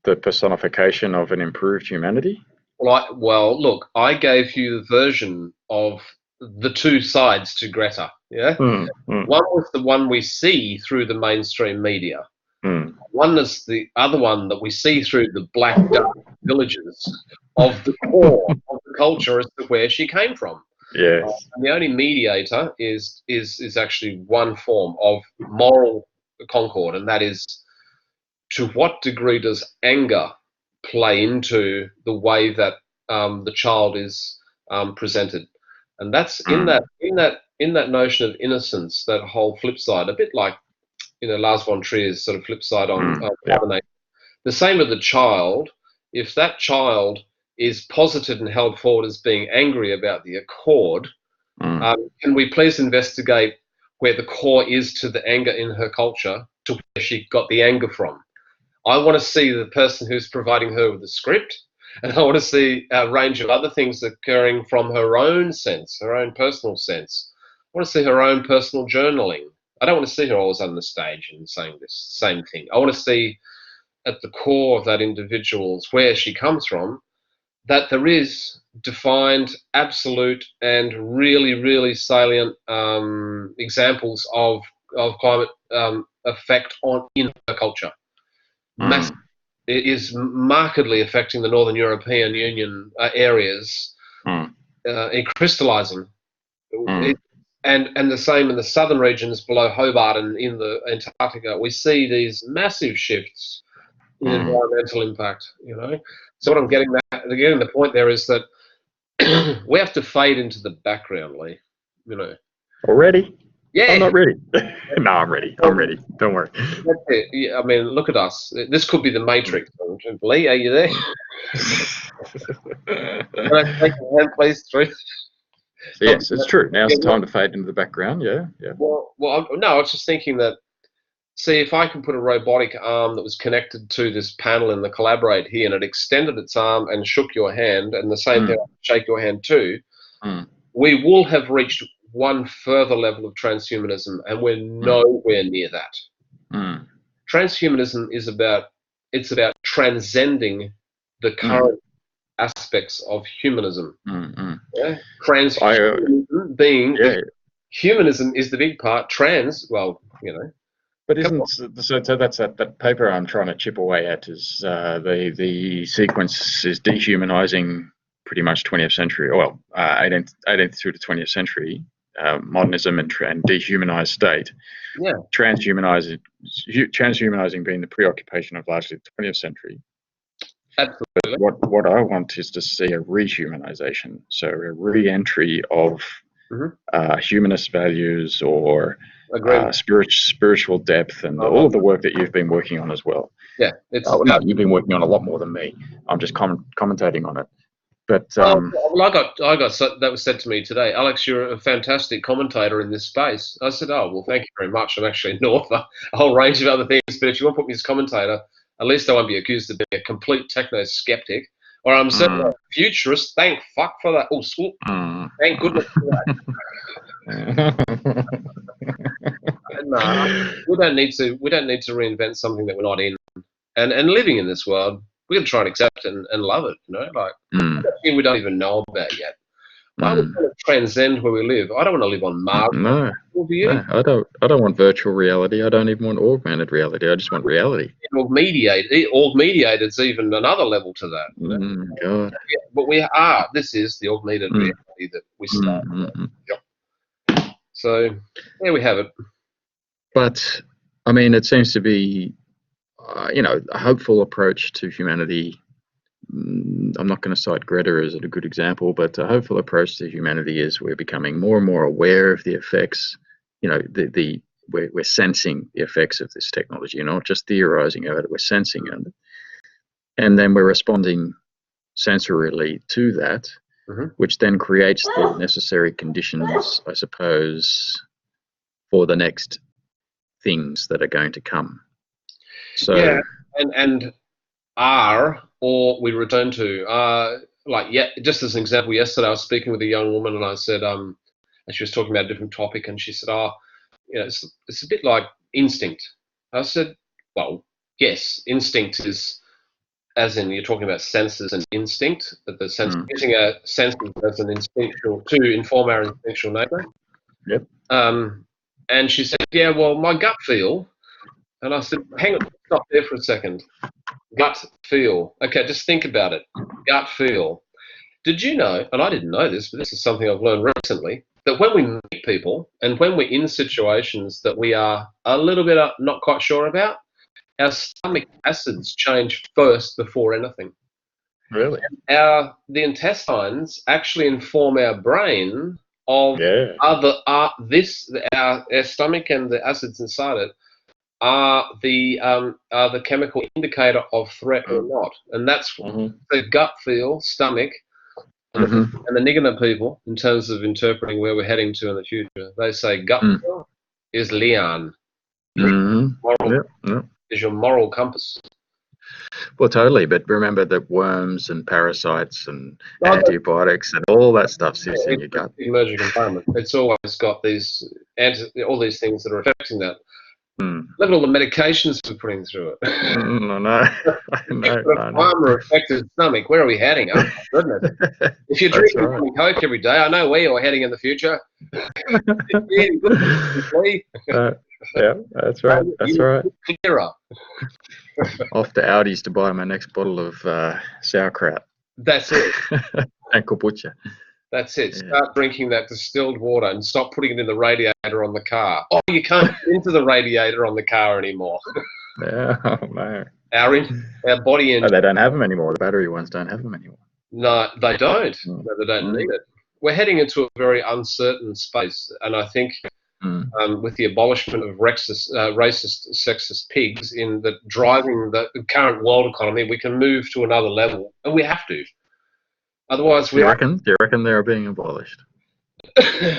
the personification of an improved humanity? Well, look, I gave you the version of the two sides to Greta. Yeah, One was the one we see through the mainstream media. One is the other one that we see through the black dark villages of the core of the culture as to where she came from. Yes. And the only mediator is actually one form of moral concord, and that is to what degree does anger play into the way that the child is presented, and that's in that notion of innocence, that whole flip side, a bit like Lars von Trier's sort of flip side on Paranoia. The same with the child. If that child is posited and held forward as being angry about the accord, can we please investigate where the core is to the anger in her culture, to where she got the anger from? I want to see the person who's providing her with the script, and I want to see a range of other things occurring from her own sense, her own personal sense. I want to see her own personal journaling. I don't want to see her always on the stage and saying this same thing. I want to see at the core of that individual's where she comes from, that there is defined, absolute, and really, really salient examples of climate effect in her culture. It is markedly affecting the Northern European Union areas, in crystallizing. And the same in the southern regions below Hobart and in the Antarctica. We see these massive shifts in environmental impact. So what I'm getting the point there is that we have to fade into the background, Leigh. Already? Yeah. I'm not ready. No, I'm ready. Don't worry. I mean, look at us. This could be the Matrix. Leigh, are you there? Can I take your hand, please, through? Yes, it's true. Now's the time to fade into the background. Yeah. Well, no, I was just thinking that, see, if I can put a robotic arm that was connected to this panel in the Collaborate here, and it extended its arm and shook your hand, and the same thing, shake your hand too, we will have reached one further level of transhumanism, and we're nowhere near that. Transhumanism is about transcending the current aspects of humanism. Transhumanism being humanism is the big part. But isn't so that's that paper I'm trying to chip away at is the sequence is dehumanizing pretty much 20th century, 18th through to 20th century modernism and dehumanized state. Yeah. Transhumanizing being the preoccupation of largely the 20th century. Absolutely. What I want is to see a rehumanization, so a re-entry of humanist values or spiritual depth and all of the work that you've been working on as well. Yeah, no, you've been working on a lot more than me. I'm just commentating on it. But well, I got that was said to me today. Alex, you're a fantastic commentator in this space. I said, oh well, thank you very much. I'm actually north of a whole range of other things, but if you want to put me as commentator, at least I won't be accused of being a complete techno skeptic, or I'm certainly a futurist. Thank fuck for that. Oh, thank goodness for that. No, we don't need to reinvent something that we're not in, and living in this world. We're going to try and accept it and love it, we don't even know about yet. Why would we want to transcend where we live? I don't want to live on Mars. No, I don't want virtual reality. I don't even want augmented reality. I just want reality. Augmediated's even another level to that. God. Yeah, but this is the augmented reality that we start with. Yep. So there we have it. But I mean, it seems to be a hopeful approach to humanity I'm not going to cite Greta as a good example, but a hopeful approach to humanity is we're becoming more and more aware of the effects. You know, we're sensing the effects of this technology. You're not just theorizing about it; we're sensing it, and then we're responding sensorily to that, which then creates the necessary conditions, I suppose, for the next things that are going to come. So yeah, and are, or we return to, just as an example, yesterday I was speaking with a young woman and I said, and she was talking about a different topic, and she said, it's a bit like instinct. I said, well, yes, instinct is, as in you're talking about senses and instinct, that the sense using our senses as an instinctual to inform our instinctual nature. Yep. And she said, yeah, well, my gut feel. And I said, hang on, stop there for a second. Gut feel. Okay, just think about it. Gut feel. Did you know, and I didn't know this, but this is something I've learned recently, that when we meet people and when we're in situations that we are a little bit not quite sure about, our stomach acids change first before anything. Really? The intestines actually inform our brain of our stomach, and the acids inside it are the chemical indicator of threat or not, and that's the gut feel, stomach, and the Nigana people, in terms of interpreting where we're heading to in the future. They say gut feel is Lian, is your moral compass. Well, totally. But remember that worms and parasites and antibiotics and all that stuff sits in your gut. Emerging environment. It's always got all these things that are affecting that. Look at all the medications we're putting through it. I know. Farmer-affected stomach. Where are we heading? Oh, my goodness. If you're drinking Coke every day, I know where you're heading in the future. Yeah, that's right. That's right. Clearer. Off to Aldi's to buy my next bottle of sauerkraut. That's it. Anka Butcher. That's it. Start drinking that distilled water and stop putting it in the radiator on the car. Oh, you can't get into the radiator on the car anymore. Yeah, oh, no. Our body engine. No, they don't have them anymore. The battery ones don't have them anymore. No, they don't. No, they don't need it. We're heading into a very uncertain space, and I think with the abolishment of racist, sexist pigs in driving the current world economy, we can move to another level, and we have to. Otherwise, Do you reckon they are being abolished?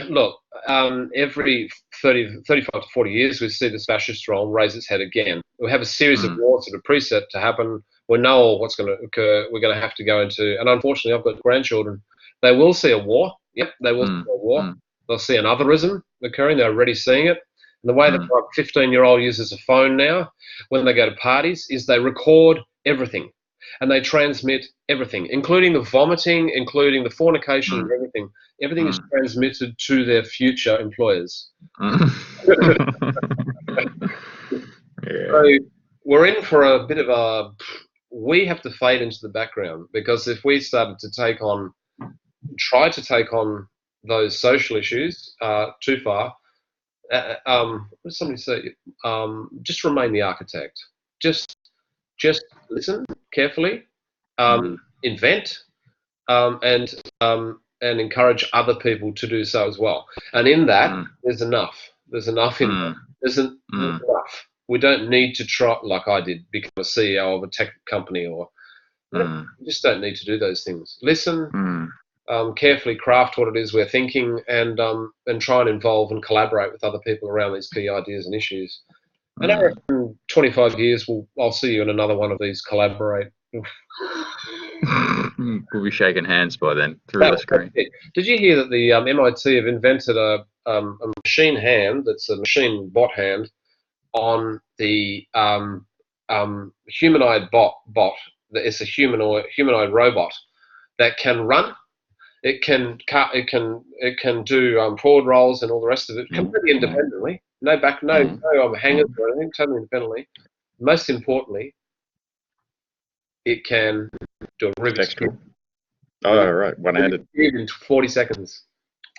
Look, every 35 to 40 years, we see this fascist realm raise its head again. We have a series of wars that are preset to happen. We know what's going to occur. We're going to have to go into, and unfortunately, I've got grandchildren. They will see a war. Yep, they will see a war. They'll see an otherism occurring. They're already seeing it. And the way that my 15-year-old uses a phone now, when they go to parties, is they record everything. And they transmit everything, including the vomiting, including the fornication, and everything. Everything is transmitted to their future employers. So we're in for a bit of a... We have to fade into the background, because if we started to try to take on those social issues too far, what does somebody say? Just remain the architect. Just listen carefully, invent, and encourage other people to do so as well. And in that, there's enough. There's enough in there. There's enough. We don't need to try, like I did, become a CEO of a tech company, or you just don't need to do those things. Listen, carefully craft what it is we're thinking, and try and involve and collaborate with other people around these key ideas and issues. And I reckon in 25 years, I'll see you in another one of these collaborate. We'll be shaking hands by then through the screen. Did you hear that the MIT have invented a machine hand that's a machine bot hand on the humanoid bot? It's a humanoid robot that can run. It can do forward rolls and all the rest of it completely independently. No hangers or anything. Totally independently. Most importantly, it can do a Rubik's Cube. Oh, right, one-handed. In 40 seconds.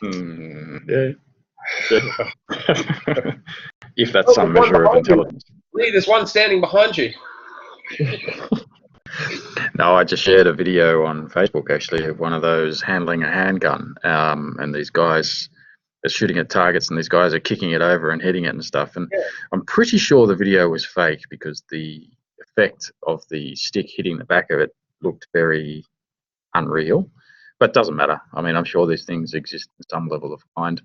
Yeah. If that's some measure of intelligence. Leigh, there's one standing behind you. No, I just shared a video on Facebook actually of one of those handling a handgun, and these guys are shooting at targets, and these guys are kicking it over and hitting it and stuff. And Yeah. I'm pretty sure the video was fake because the effect of the stick hitting the back of it looked very unreal. But it doesn't matter. I mean, I'm sure these things exist in some level of kind.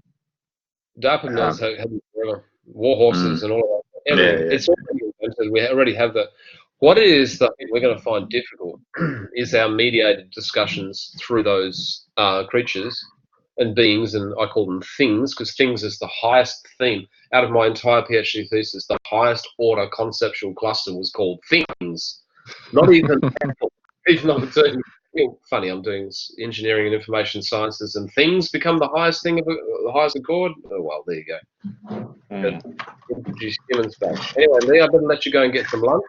DARPA mills have forever. War horses and all of that. Everything. Yeah. It's already invented. We already have that. What it is that we're going to find difficult is our mediated discussions through those creatures and beings, and I call them things, because things is the highest theme. Out of my entire PhD thesis, the highest order conceptual cluster was called things. Not even even though I'm doing, funny, I'm doing engineering and information sciences, and things become the highest thing, the highest accord. Oh, well, there you go. Introduce human stuff. Anyway, Leigh, I better let you go and get some lunch.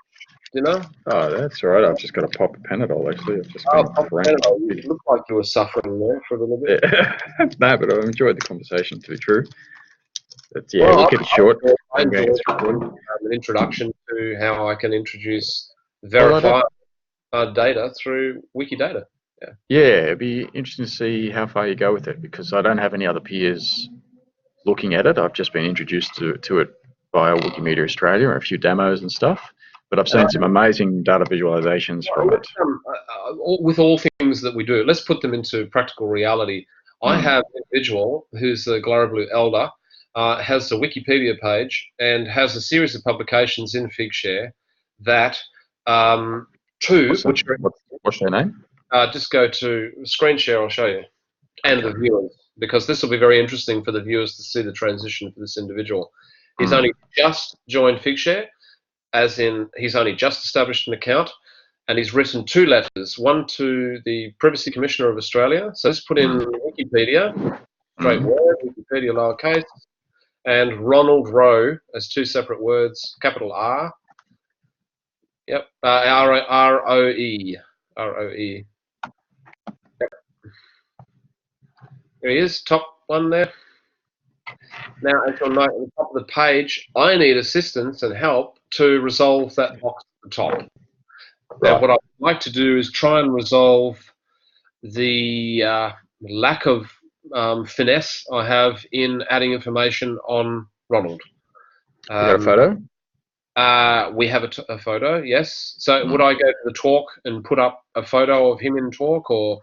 Dinner? Oh, that's right. I've just got to pop a Panadol, actually. I've just Panadol. You look like you were suffering there for a little bit. Yeah. No, but I've enjoyed the conversation, to be true. But yeah, Well, we'll keep it short. I enjoyed an introduction to how I can introduce verified data through Wikidata. Yeah, it'd be interesting to see how far you go with it, because I don't have any other peers looking at it. I've just been introduced to it via Wikimedia Australia and a few demos and stuff. But I've seen some amazing data visualizations from it. With all things that we do, let's put them into practical reality. I have an individual who's a global elder, has a Wikipedia page, and has a series of publications in Figshare that What's their name? Just go to screen share, I'll show you, and the viewers, because this will be very interesting for the viewers to see the transition for this individual. He's only just joined Figshare, as in he's only just established an account, and he's written 2 letters, one to the Privacy Commissioner of Australia. So let's put in Wikipedia, straight word, Wikipedia lowercase, and Ronald Rowe as 2 separate words, capital R. Yep, R-O-E. R-O-E. Yep. There he is, top one there. Now, as you'll note at the top of the page, I need assistance and help to resolve that box at the top. Now, what I'd like to do is try and resolve the lack of finesse I have in adding information on Ronald. You got a photo? We have a photo, yes. So would I go to the talk and put up a photo of him in talk, or?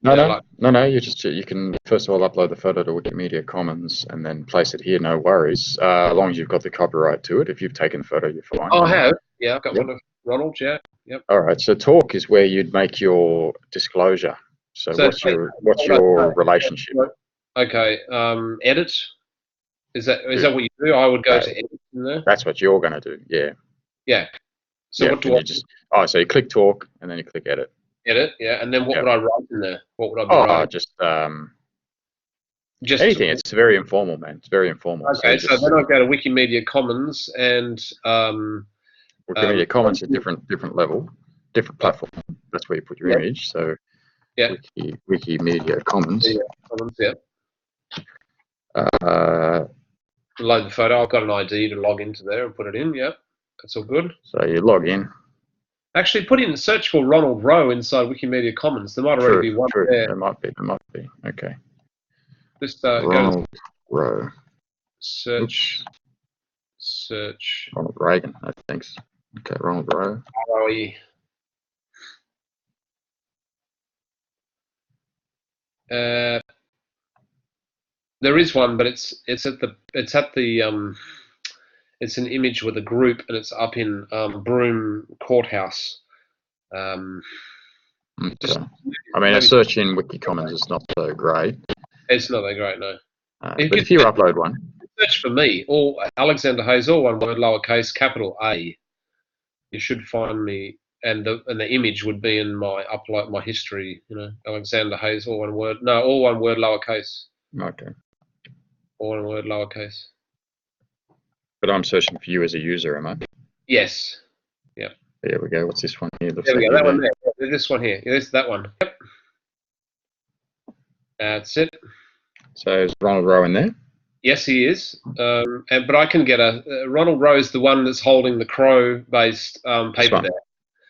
No. You can first of all upload the photo to Wikimedia Commons and then place it here. No worries, as long as you've got the copyright to it. If you've taken the photo, you're fine. Oh, I have. Yeah, I've got one of Ronald. Yeah. Yep. All right. So talk is where you'd make your disclosure. So what's your relationship? Okay. Edit. Is that what you do? I would go to edit in there. That's what you're going to do. Yeah. Yeah. So what do I? So you click talk and then you click edit. Edit, yeah, and then what would I write in there? What would I be writing? Just anything. It's very informal, man. It's very informal. Okay, so then I go to Wikimedia Commons and Wikimedia Commons is different level, different platform. That's where you put your image. So yeah, Wikimedia Commons. Yeah. Load the photo. I've got an ID to log into there and put it in. Yeah, that's all good. So you log in. Actually, put in search for Ronald Rowe inside Wikimedia Commons. There might already be one there. There might be. Okay. Just Ronald Rowe. Search. Ronald Reagan, I think. Okay, Ronald Rowe. ROE. There is one, but it's an image with a group, and it's up in Broome Courthouse. Okay. I mean, a search in WikiCommons is not so great. It's not that great, no. But if you upload one, search for me, all Alexander Hayes, all one word, lowercase, capital A. You should find me, and the image would be in my history. Alexander Hayes, all one word. No, all one word, lowercase. Okay. All one word, lowercase. But I'm searching for you as a user, am I? Yes. Yeah. There we go. What's this one here? There we go. That one there. This one here. Yes, that one. Yep. That's it. So is Ronald Rowe in there? Yes, he is. But I can get Ronald Rowe is the one that's holding the Crow-based paperback.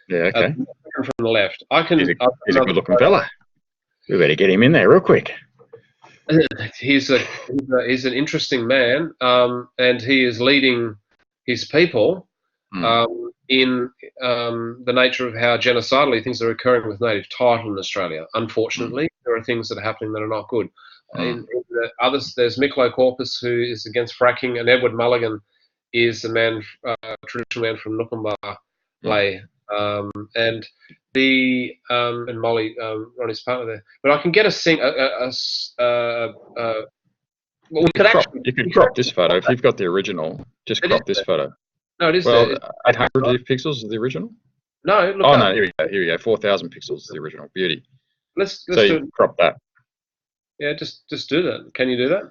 Yeah. Okay. I can from the left. I can. He's a good-looking fella. We better get him in there real quick. He's an interesting man, and he is leading his people in the nature of how genocidally things are occurring with native title in Australia. Unfortunately, there are things that are happening that are not good. In the others, there's Mick Corpus, who is against fracking, and Edward Mulligan is a man, traditional man from Nookumba, Leigh, and Molly, Ronnie's partner there. But I can get well, we could actually. You could crop this photo if you've got the original. Just crop this photo. No, it is. Well, 800 pixels is the original. No, look. Oh no, here we go. Here we go. 4,000 pixels is the original. Beauty. Let's so do you it. crop that. Yeah, just do that. Can you do that?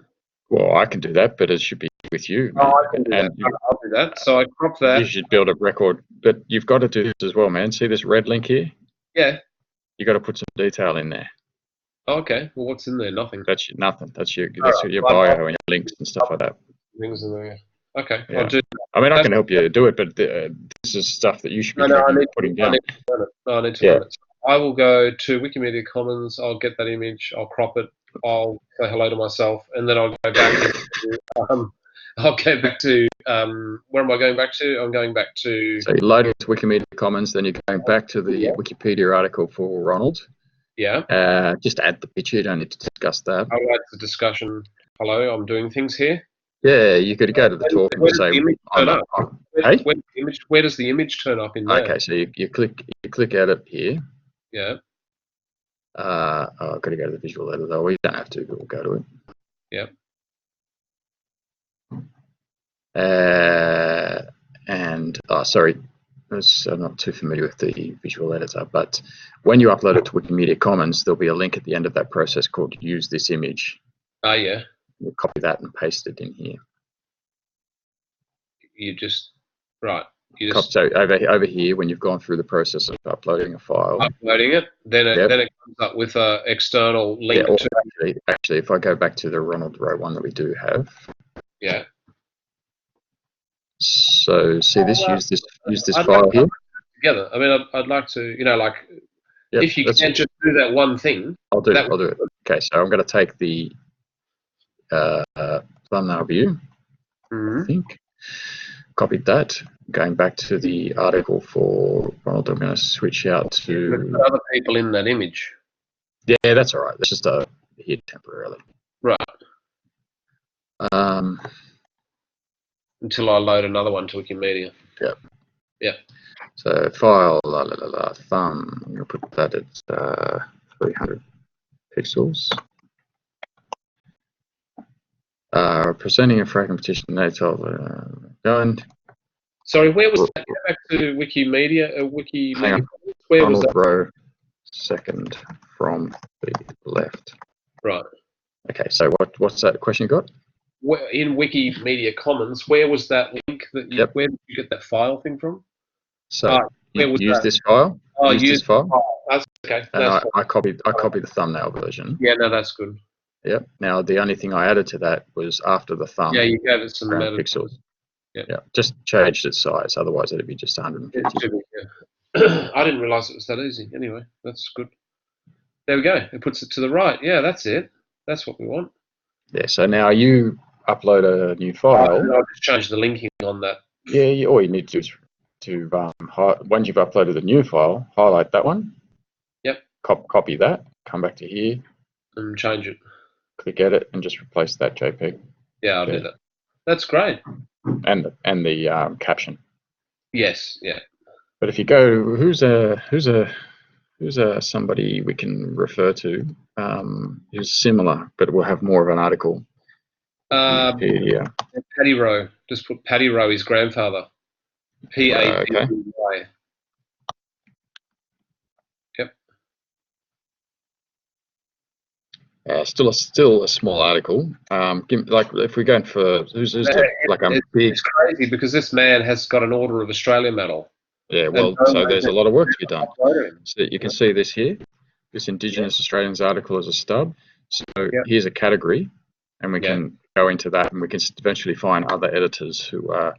Well, I can do that, but it should be with you. Oh, I can do that. I'll do that. So I crop that. You should build a record, but you've got to do this as well, man. See this red link here? Yeah. You got to put some detail in there. Oh, okay. Well, what's in there? Nothing. That's nothing. That's your bio and your links and stuff like that. Things in there. Yeah. Okay. Yeah. I'll do that. I mean, I can help you do it, but this is stuff that you should be putting down. I need to learn it. I will go to Wikimedia Commons. I'll get that image. I'll crop it. I'll say hello to myself, and then I'll go back to. I'll go back to. Where am I going back to? I'm going back to. So you load it to Wikimedia Commons, then you're going back to the Wikipedia article for Ronald. Yeah. Just add the picture. You don't need to discuss that. I'll add the discussion. Hello, I'm doing things here. Yeah, you could go to the talk and say, Where does the image turn up in there? Okay, so you click edit here. Yeah. I've got to go to the visual editor though. We don't have to, but we'll go to it. Yeah. And sorry, I'm not too familiar with the visual editor, but when you upload it to Wikimedia Commons, there'll be a link at the end of that process called use this image. Oh, yeah. We'll copy that and paste it in here. So over here, when you've gone through the process of uploading a file, then it comes up with an external link. Yeah, actually, if I go back to the Ronald Rowe one that we do have. Yeah. So see this, use this file here. Together. I mean, I'd like to, if you can just do that one thing. I'll do it. Okay, so I'm going to take the thumbnail view. I think. Copied that. Going back to the article for Ronald, I'm going to switch out to other people in that image. Yeah, that's all right. Let's just here temporarily. Right. Until I load another one to Wikimedia. Yep. Yeah. So file thumb. I'm going to put that at 300 pixels. Presenting a fragment petition. Going. Sorry, where was that? Go back to Wikimedia. Wikimedia. Where was that? Row, second from the left. Right. Okay. So what's that question you got? In Wikimedia Commons, where was that link that you? Where did you get that file thing from? So use this file. Oh, use this file. That's okay. And I copied the thumbnail version. Yeah, no, that's good. Yep. Now the only thing I added to that was after the thumb. Yeah, you gave it some pixels. Yeah. Just changed its size. Otherwise, it'd be just 150. I didn't realise it was that easy. Anyway, that's good. There we go. It puts it to the right. Yeah, that's it. That's what we want. Yeah. So now you upload a new file. I'll just change the linking on that. Yeah. All you need to do is once you've uploaded the new file, highlight that one. Yep. Copy that. Come back to here. And change it. Click edit and just replace that JPEG. Yeah, I'll do that. That's great. And the caption. Yes. Yeah. But if you go, who's somebody we can refer to who's similar, but will have more of an article. Paddy Rowe. Just put Paddy Rowe, his grandfather. P-A-D-D-Y. Okay. Yep. Still a small article. Like if we're going for big. It's crazy because this man has got an Order of Australia medal. Yeah, well, so there's a lot of work to be done. So you can see this here. This Indigenous Australians article is a stub. So here's a category, and we can go into that, and we can eventually find other editors who are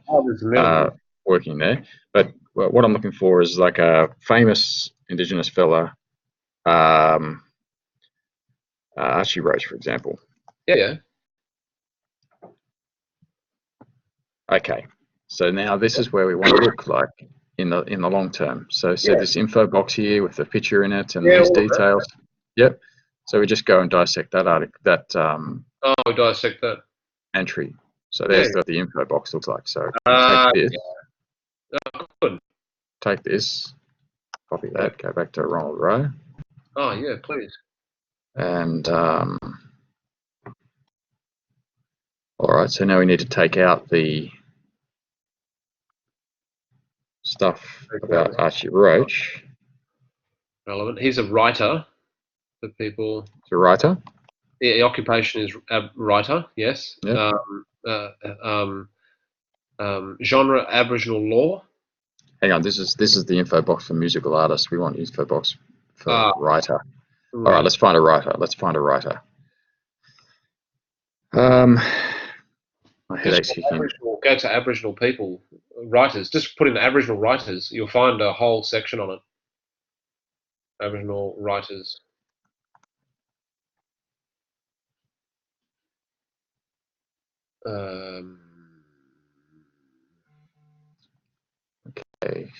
working there. But what I'm looking for is like a famous Indigenous fella, Archie Roach, for example. Yeah. Okay, so now this is where we want to look like in the long term. So this info box here with the picture in it and these details. Yep. So we just go and dissect that we dissect that entry. So there's what the info box looks like. So take this. Good. Take this. Copy that. Go back to Ronald Rowe. Oh yeah, please. And all right. So now we need to take out the stuff about Archie Roach. Relevant. He's a writer for people. He's a writer. The occupation is a writer. Yes. Yep. Genre Aboriginal law. Hang on. This is the info box for musical artists. We want info box for writer. Right. All right. Let's find a writer. My headache's kicking. Go to Aboriginal people, writers. Just put in Aboriginal writers. You'll find a whole section on it. Aboriginal writers. Okay.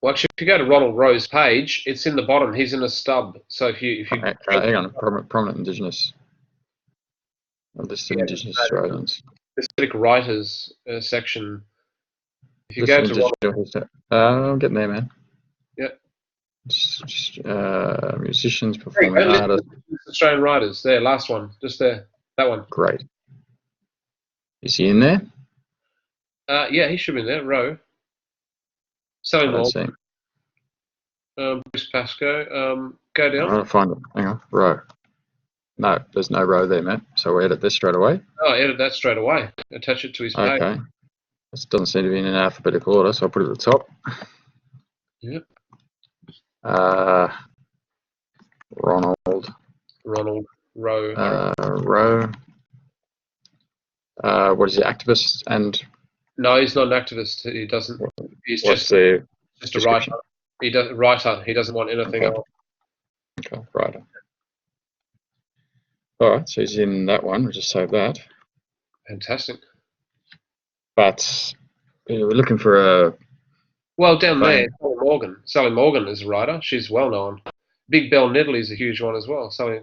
Well, actually, if you go to Ronald Rowe's page, it's in the bottom. He's in a stub. So if you hang on, prominent Indigenous. Listed Indigenous Australians. Specific writers section. If you go to I'm getting there, man. Yep. Musicians, performing artists. Australian writers. There, last one. Just there. That one. Great. Is he in there? Yeah, he should be in there. Rowe. Sally Morgan. Bruce Pascoe. Go down. I'm trying to find it. Hang on. Rowe. No, there's no row there, Matt. So we edit this straight away. Oh, edit that straight away. Attach it to his page. Okay. This doesn't seem to be in an alphabetical order, so I'll put it at the top. Yep. Ronald Rowe. Rowe. What is he, activist? And no, he's not an activist. He doesn't. He's just a writer. He doesn't want anything else. Okay, writer. All right, so he's in that one. We'll just save that. Fantastic. But we're looking for a. Well, down there, Sally Morgan. Sally Morgan is a writer. She's well known. Big Bell Nedley is a huge one as well. Sally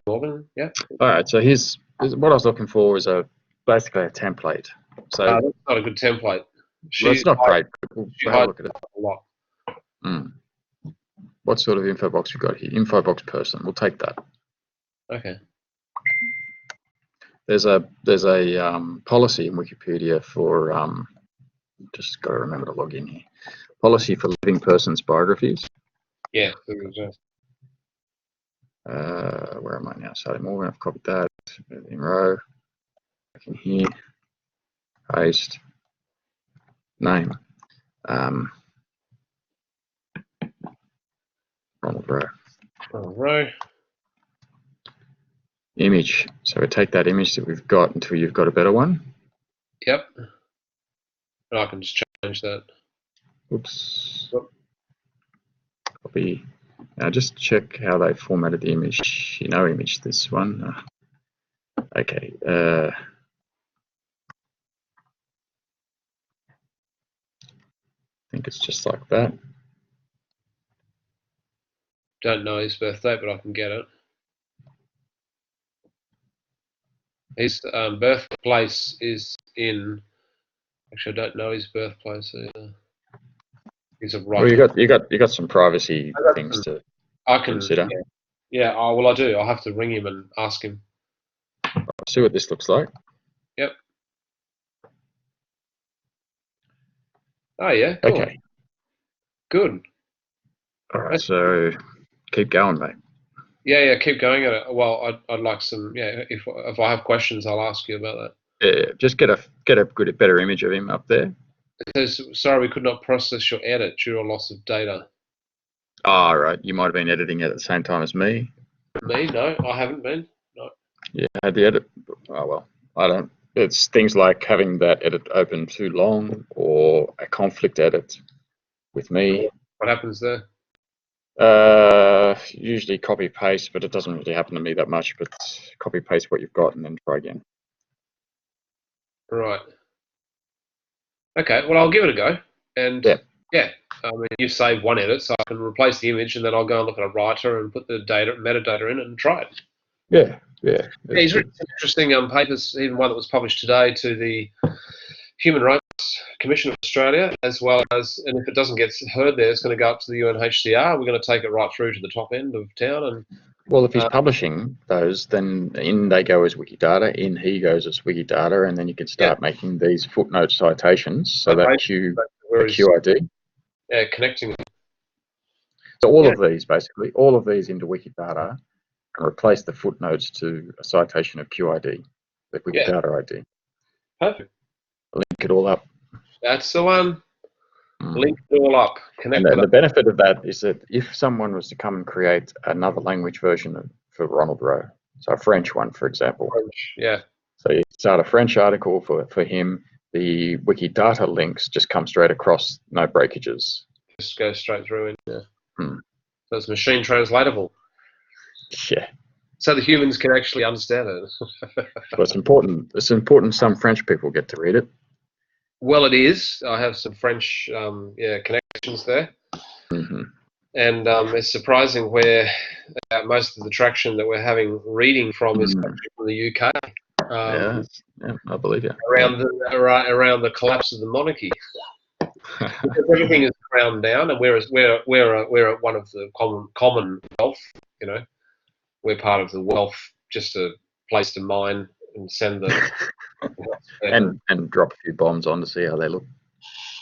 Morgan, yeah. All right, so here's what I was looking for is basically a template. So that's not a good template. It's not great. We'll have a look at it. A lot. What sort of info box we got here? Info box person. We'll take that. Okay. There's a policy in Wikipedia for just got to remember to log in here. Policy for living persons' biographies. Yeah. Where am I now? Sally Morgan. I've copied that. In row. Back in here. Paste. Name. Ronald Rowe. Image. So we take that image that we've got until you've got a better one. Yep. And I can just change that. Oops. Copy. Now just check how they formatted the image. Image this one. Okay. I think it's just like that. Don't know his birthday, but I can get it. His birthplace is in. Actually, I don't know his birthplace either. He's a writer. Well, you got some privacy things to consider. Yeah. Oh, well, I do. I'll have to ring him and ask him. I'll see what this looks like. Yep. Oh yeah. Cool. Okay. Good. All right. So keep going, mate. Yeah. Keep going at it. Well, I'd like some. Yeah. If I have questions, I'll ask you about that. Yeah. Just get a better image of him up there. It says, sorry, we could not process your edit due to a loss of data. Oh, right. You might have been editing it at the same time as me. Me? No, I haven't been. No. Yeah, I had the edit. Oh, well, I don't. It's things like having that edit open too long or a conflict edit. with me. What happens there? Usually copy paste, but it doesn't really happen to me that much. But copy paste what you've got and then try again. Right. Okay. Well, I'll give it a go. And yeah, I mean, you save one edit, so I can replace the image, and then I'll go and look at a writer and put the metadata in it and try it. Yeah. He's written some interesting papers, even one that was published today to the Human Rights Commission of Australia, as well as, and if it doesn't get heard there, it's going to go up to the UNHCR. We're going to take it right through to the top end of town. And well, if he's publishing those, then in they go as Wikidata, in he goes as Wikidata, and then you can start making these footnote citations so that QID. Yeah, connecting. So all of these, basically, all of these into Wikidata, and replace the footnotes to a citation of QID, the Wikidata ID. Perfect. Link it all up. That's the one. Link it all up. Connect and the benefit of that is that if someone was to come and create another language version for Ronald Rowe, so a French one, for example. French, yeah. So you start a French article for him, the Wikidata links just come straight across, no breakages. Just go straight through. So it's machine translatable. Yeah. So the humans can actually understand it. Well, it's important. It's important some French people get to read it. Well, it is. I have some French connections there. And it's surprising where most of the traction that we're having reading from is actually from the UK. Yeah, I believe you. Around the collapse of the monarchy. Because everything is ground down, and whereas we're one of the commonwealth, you know, we're part of the wealth, just a place to mine and send the and drop a few bombs on to see how they look.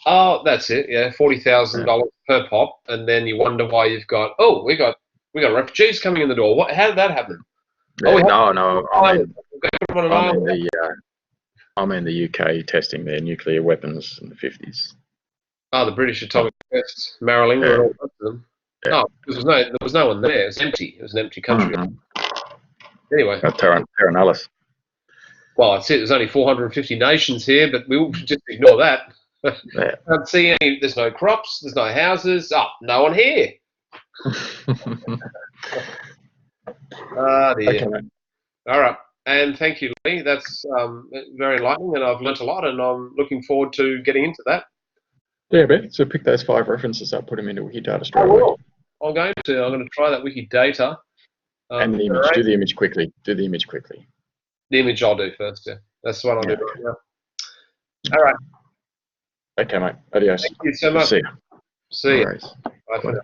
Oh, that's it. Yeah, $40,000 per pop, and then you wonder why you've got. Oh, we got refugees coming in the door. What? How did that happen? Yeah, no. I'm in the UK testing their nuclear weapons in the 50s. Oh, the British atomic tests, Marilinga, and all of them. Yeah. Oh, there was no one there. It was empty. It was an empty country. Anyway. Terra Nullius. Well, that's it. There's only 450 nations here, but we'll just ignore that. Can't see any. There's no crops. There's no houses. Oh, no one here. Dear. Okay, all right. And thank you, Leigh. That's very enlightening, and I've learnt a lot, and I'm looking forward to getting into that. Yeah, but so pick those 5 references up, put them into Wikidata straight away. I'm going to try that Wikidata. And the image. Do the image quickly. The image I'll do first. Yeah, that's what I'll do right now. All right. Okay, mate. Adios. Thank you so much. See you. See you. Bye for now.